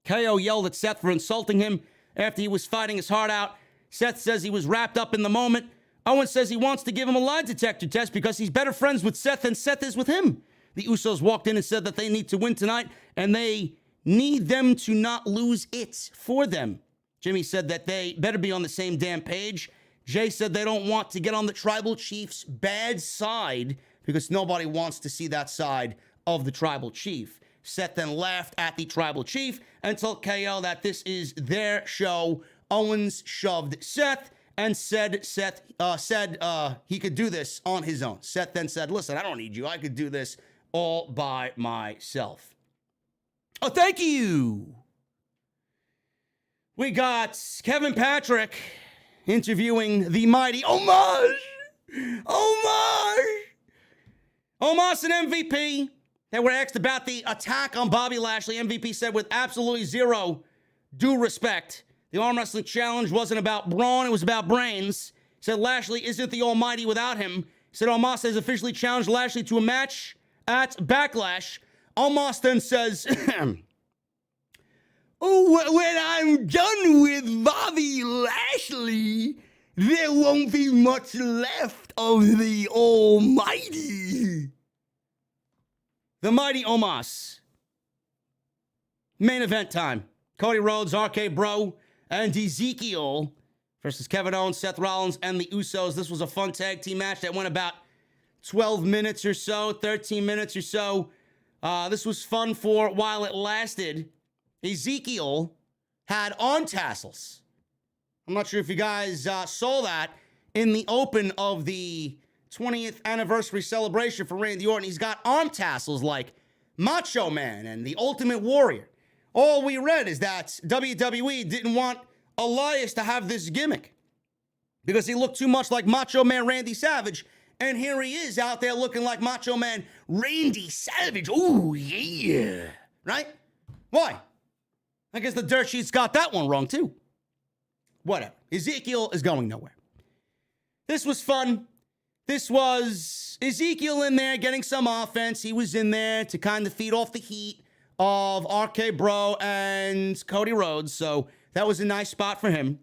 KO yelled at Seth for insulting him after he was fighting his heart out. Seth says he was wrapped up in the moment. Owens says he wants to give him a lie detector test because he's better friends with Seth than Seth is with him. The Usos walked in and said that they need to win tonight, and they need them to not lose it for them. Jimmy said that they better be on the same damn page. Jay said they don't want to get on the Tribal Chief's bad side because nobody wants to see that side of the Tribal Chief. Seth then laughed at the Tribal Chief and told KO that this is their show. Owens shoved Seth and said he could do this on his own. Seth then said, listen, I don't need you. I could do this all by myself. Oh, thank you. We got Kevin Patrick interviewing the mighty Omas. Omas and MVP. They were asked about the attack on Bobby Lashley. MVP said with absolutely zero due respect, the arm wrestling challenge wasn't about brawn, it was about brains. He said Lashley isn't the almighty without him. He said Omas has officially challenged Lashley to a match at Backlash. Omas then says, oh, when I'm done with Bobby Lashley, there won't be much left of the almighty. The mighty Omas. Main event time. Cody Rhodes, RK Bro, and Ezekiel versus Kevin Owens, Seth Rollins, and the Usos. This was a fun tag team match that went about 12 minutes or so, 13 minutes or so. This was fun for while it lasted. Ezekiel had arm tassels. I'm not sure if you guys saw that in the open of the 20th anniversary celebration for Randy Orton. He's got arm tassels like Macho Man and the Ultimate Warrior. All we read is that WWE didn't want Elias to have this gimmick because he looked too much like Macho Man Randy Savage, and here he is out there looking like Macho Man Randy Savage. Ooh, yeah. Right? Why? I guess the dirt sheets got that one wrong, too. Whatever. Ezekiel is going nowhere. This was fun. This was Ezekiel in there getting some offense. He was in there to kind of feed off the heat of RK Bro and Cody Rhodes, so that was a nice spot for him.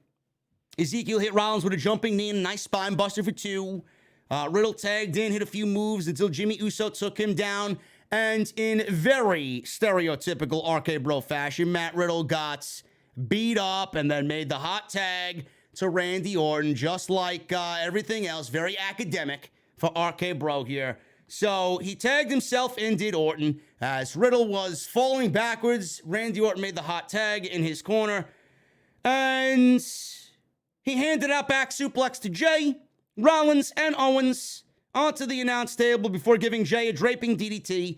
Ezekiel hit Rollins with a jumping knee and a nice spine buster for 2. Riddle tagged in, hit a few moves until Jimmy Uso took him down. And in very stereotypical RK Bro fashion, Matt Riddle got beat up and then made the hot tag to Randy Orton, just like everything else. Very academic for RK Bro here. So he tagged himself in, did Orton. As Riddle was falling backwards, Randy Orton made the hot tag in his corner. And he handed out back suplex to Jay, Rollins, and Owens onto the announce table before giving Jay a draping DDT.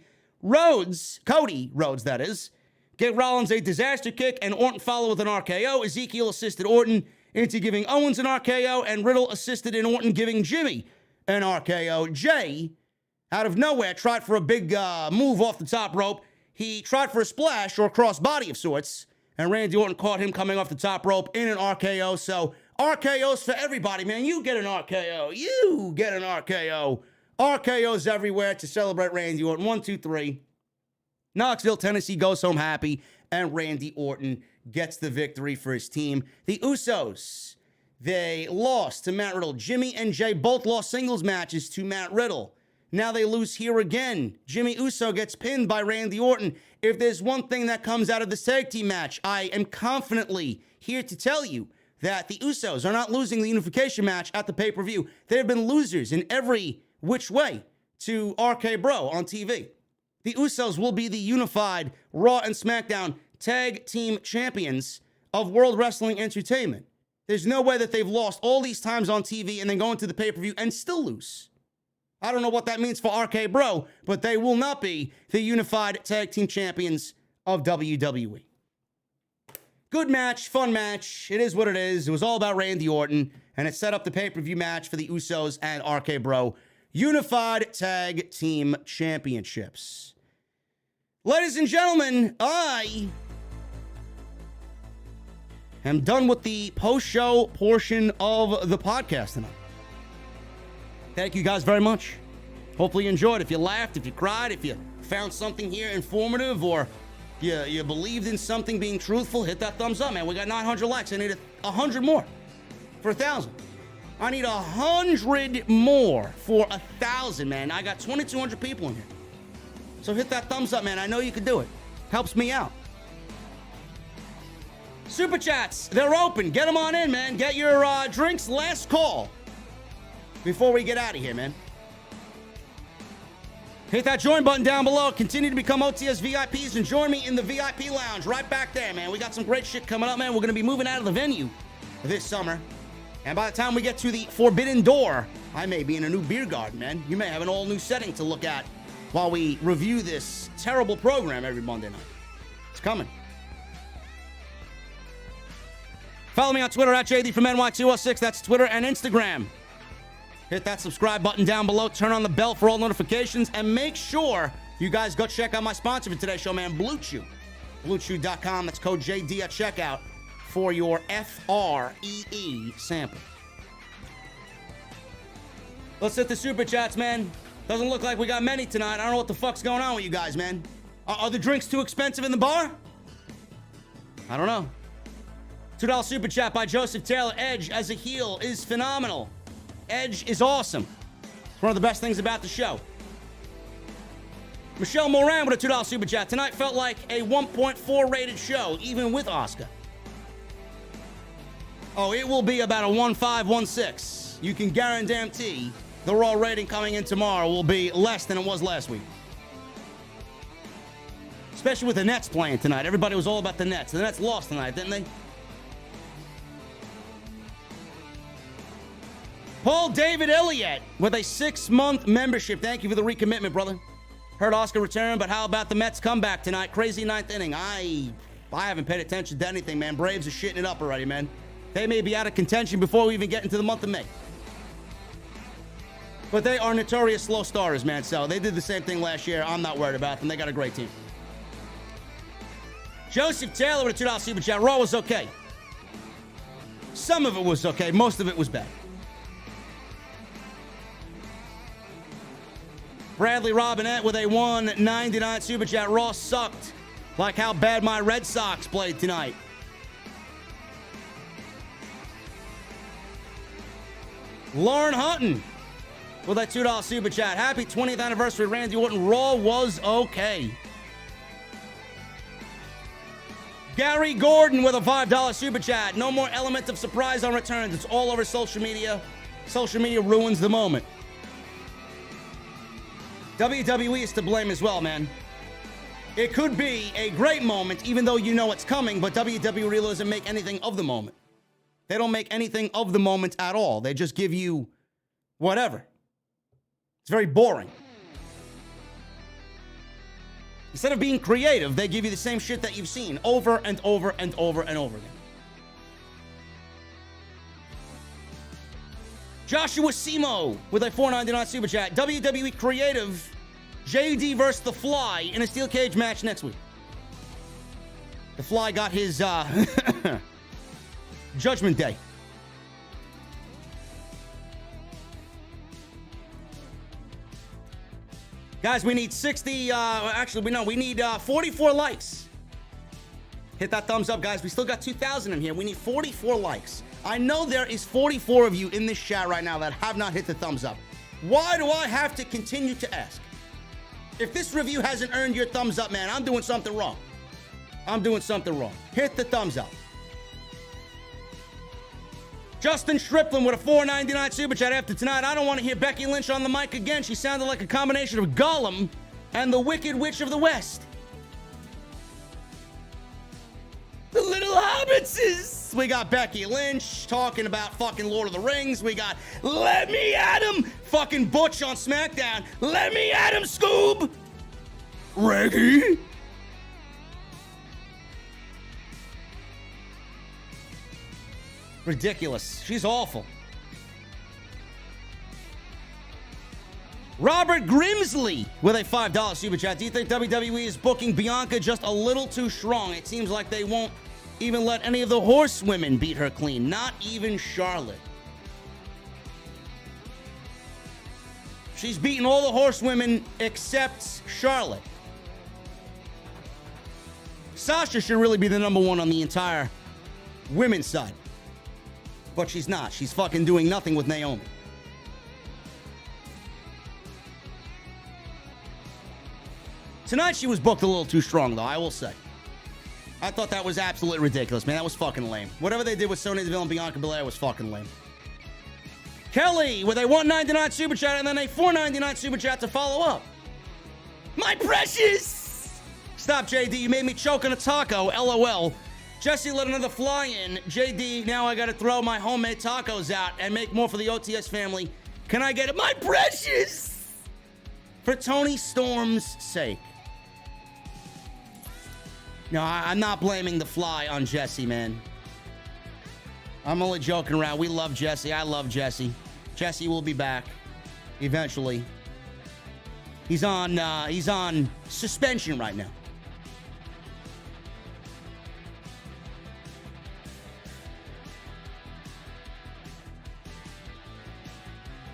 Cody Rhodes, that is, gave Rollins a disaster kick, and Orton followed with an RKO. Ezekiel assisted Orton into giving Owens an RKO, and Riddle assisted in Orton giving Jimmy an RKO. Jay, out of nowhere, tried for a big move off the top rope. He tried for a splash or a crossbody of sorts, and Randy Orton caught him coming off the top rope in an RKO. So RKOs for everybody, man. You get an RKO. You get an RKO. RKOs everywhere to celebrate Randy Orton. 1, 2, 3. Knoxville, Tennessee goes home happy, and Randy Orton gets the victory for his team. The Usos, they lost to Matt Riddle. Jimmy and Jay both lost singles matches to Matt Riddle. Now they lose here again. Jimmy Uso gets pinned by Randy Orton. If there's one thing that comes out of this tag team match, I am confidently here to tell you that the Usos are not losing the unification match at the pay-per-view. They've been losers in every which way to RK Bro on TV. The Usos will be the unified Raw and SmackDown tag team champions of World Wrestling Entertainment. There's no way that they've lost all these times on TV and then go into the pay-per-view and still lose. I don't know what that means for RK Bro, but they will not be the unified tag team champions of WWE. Good match, fun match. It is what it is. It was all about Randy Orton, and it set up the pay-per-view match for the Usos and RK Bro unified tag team championships. Ladies and gentlemen, I am done with the post-show portion of the podcast tonight. Thank you guys very much. Hopefully you enjoyed. If you laughed, if you cried, if you found something here informative, or you believed in something being truthful, hit that thumbs up, man. We got 900 likes. I need 100 more for 1,000. I need 100 more for 1,000, man. I got 2,200 people in here. So hit that thumbs up, man. I know you can do it. Helps me out. Super Chats, they're open. Get them on in, man. Get your drinks. Last call before we get out of here, man. Hit that join button down below. Continue to become OTS VIPs and join me in the VIP lounge right back there, man. We got some great shit coming up, man. We're going to be moving out of the venue this summer. And by the time we get to the Forbidden Door, I may be in a new beer garden, man. You may have an all-new setting to look at while we review this terrible program every Monday night. It's coming. Follow me on Twitter at JDfromNY206. That's Twitter and Instagram. Hit that subscribe button down below. Turn on the bell for all notifications. And make sure you guys go check out my sponsor for today's show, man, Blue Chew. BlueChew.com. That's code JD at checkout for your FREE sample. Let's hit the Super Chats, man. Doesn't look like we got many tonight. I don't know what the fuck's going on with you guys, man. Are the drinks too expensive in the bar? I don't know. $2 super chat by Joseph Taylor. Edge as a heel is phenomenal. Edge is awesome. It's one of the best things about the show. Michelle Moran with a $2 super chat. Tonight felt like a 1.4 rated show, even with Asuka. Oh, it will be about a 1.5, 1.6. You can guarantee the Raw rating coming in tomorrow will be less than it was last week. Especially with the Nets playing tonight. Everybody was all about the Nets. The Nets lost tonight, didn't they? Paul David Elliott with a 6-month membership. Thank you for the recommitment, brother. Heard Asuka return, but how about the Mets comeback tonight? Crazy 9th inning. I haven't paid attention to anything, man. Braves are shitting it up already, man. They may be out of contention before we even get into the month of May. But they are notorious slow starters, man. So they did the same thing last year. I'm not worried about them. They got a great team. Joseph Taylor with a $2 super chat. Raw was okay. Some of it was okay. Most of it was bad. Bradley Robinette with a $1.99 super chat. Raw sucked. Like how bad my Red Sox played tonight. Lauren Hutton with a $2 super chat. Happy 20th anniversary, Randy Orton. Raw was okay. Gary Gordon with a $5 super chat. No more element of surprise on returns. It's all over social media. Social media ruins the moment. WWE is to blame as well, man. It could be a great moment, even though you know it's coming, but WWE really doesn't make anything of the moment. They don't make anything of the moment at all. They just give you whatever. It's very boring. Instead of being creative, they give you the same shit that you've seen over and over and over and over again. Joshua Simo with a $4.99 super chat. WWE creative JD versus The Fly in a steel cage match next week. The Fly got his Judgment Day. Guys, we need 60, we need 44 likes. Hit that thumbs up, guys. We still got 2,000 in here. We need 44 likes. I know there is 44 of you in this chat right now that have not hit the thumbs up. Why do I have to continue to ask? If this review hasn't earned your thumbs up, man, I'm doing something wrong. I'm doing something wrong. Hit the thumbs up. Justin Striplin with a $4.99 super chat. After tonight, I don't want to hear Becky Lynch on the mic again. She sounded like a combination of Gollum and the Wicked Witch of the West. The Little Hobbitses. We got Becky Lynch talking about fucking Lord of the Rings. We got Let Me At Him, fucking Butch on SmackDown. Let me at him, Scoob. Reggie. Ridiculous. She's awful. Robert Grimsley with a $5 super chat. Do you think WWE is booking Bianca just a little too strong? It seems like they won't even let any of the horsewomen beat her clean. Not even Charlotte. She's beaten all the horsewomen except Charlotte. Sasha should really be the number one on the entire women's side. But she's not. She's fucking doing nothing with Naomi. Tonight she was booked a little too strong, though, I will say. I thought that was absolutely ridiculous, man. That was fucking lame. Whatever they did with Sonya Deville and Bianca Belair was fucking lame. Kelly with a $1.99 super chat and then a $4.99 super chat to follow up. My precious! Stop, JD. You made me choke on a taco. LOL. Jesse let another fly in. JD, now I gotta throw my homemade tacos out and make more for the OTS family. Can I get it? My precious! For Tony Storm's sake. No, I'm not blaming the fly on Jesse, man. I'm only joking around. We love Jesse. I love Jesse. Jesse will be back eventually. He's on suspension right now.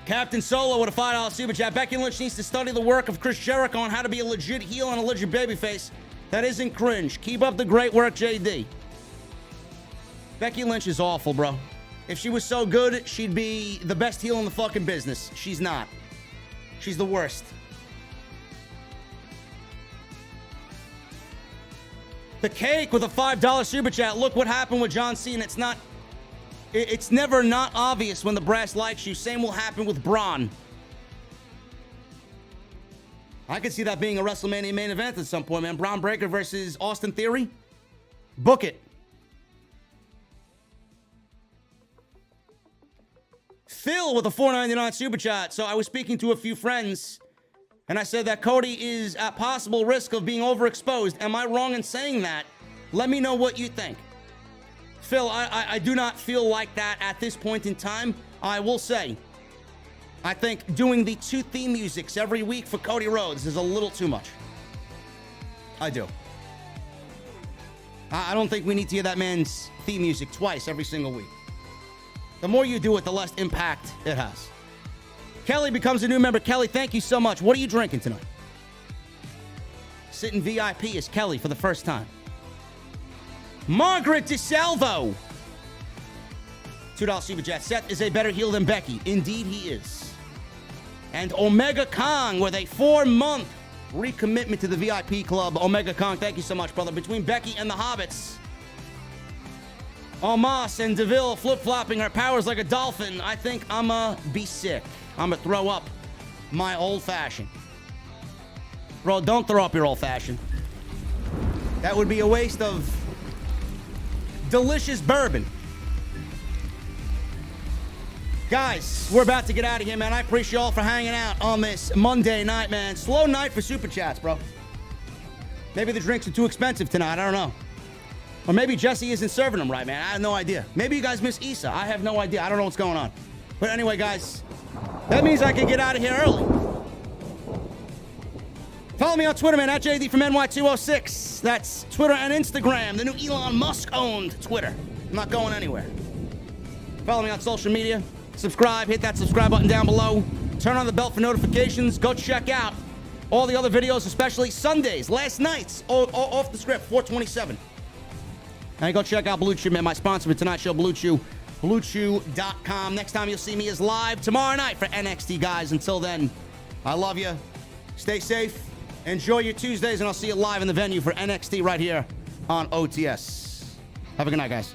Captain Solo with a $5 super chat. Becky Lynch needs to study the work of Chris Jericho on how to be a legit heel and a legit babyface. That isn't cringe. Keep up the great work, JD. Becky Lynch is awful, bro. If she was so good, she'd be the best heel in the fucking business. She's not. She's the worst. The Cake with a $5 super chat. Look what happened with John Cena. It's never not obvious when the brass likes you. Same will happen with Braun. I could see that being a WrestleMania main event at some point, man. Braun Breaker versus Austin Theory. Book it. Phil with a $4.99 super chat. So I was speaking to a few friends, and I said that Cody is at possible risk of being overexposed. Am I wrong in saying that? Let me know what you think. Phil, I do not feel like that at this point in time. I will say, I think doing the 2 theme musics every week for Cody Rhodes is a little too much. I do. I don't think we need to hear that man's theme music twice every single week. The more you do it, the less impact it has. Kelly becomes a new member. Kelly, thank you so much. What are you drinking tonight? Sitting VIP is Kelly for the first time. Margaret DeSalvo. $2 super chat. Seth is a better heel than Becky. Indeed, he is. And Omega Kong with a 4-month recommitment to the VIP club. Omega Kong, thank you so much, brother. Between Becky and the Hobbits, Omas and Deville flip-flopping her powers like a dolphin, I think I'ma be sick. I'ma throw up my old-fashioned. Bro, don't throw up your old-fashioned. That would be a waste of delicious bourbon. Guys, we're about to get out of here, man. I appreciate y'all for hanging out on this Monday night, man. Slow night for super chats, bro. Maybe the drinks are too expensive tonight. I don't know. Or maybe Jesse isn't serving them right, man. I have no idea. Maybe you guys miss Issa. I have no idea. I don't know what's going on. But anyway, guys, that means I can get out of here early. Follow me on Twitter, man, at JDfromNY206. That's Twitter and Instagram, the new Elon Musk-owned Twitter. I'm not going anywhere. Follow me on social media. Subscribe. Hit that subscribe button down below. Turn on the bell for notifications. Go check out all the other videos, especially Sundays, last night's Off the Script, 427. And go check out Blue Chew, man, my sponsor for tonight's show, Blue Chew, BlueChew.com. Next time you'll see me is live tomorrow night for NXT, guys. Until then, I love you. Stay safe. Enjoy your Tuesdays, and I'll see you live in the venue for NXT right here on OTS. Have a good night, guys.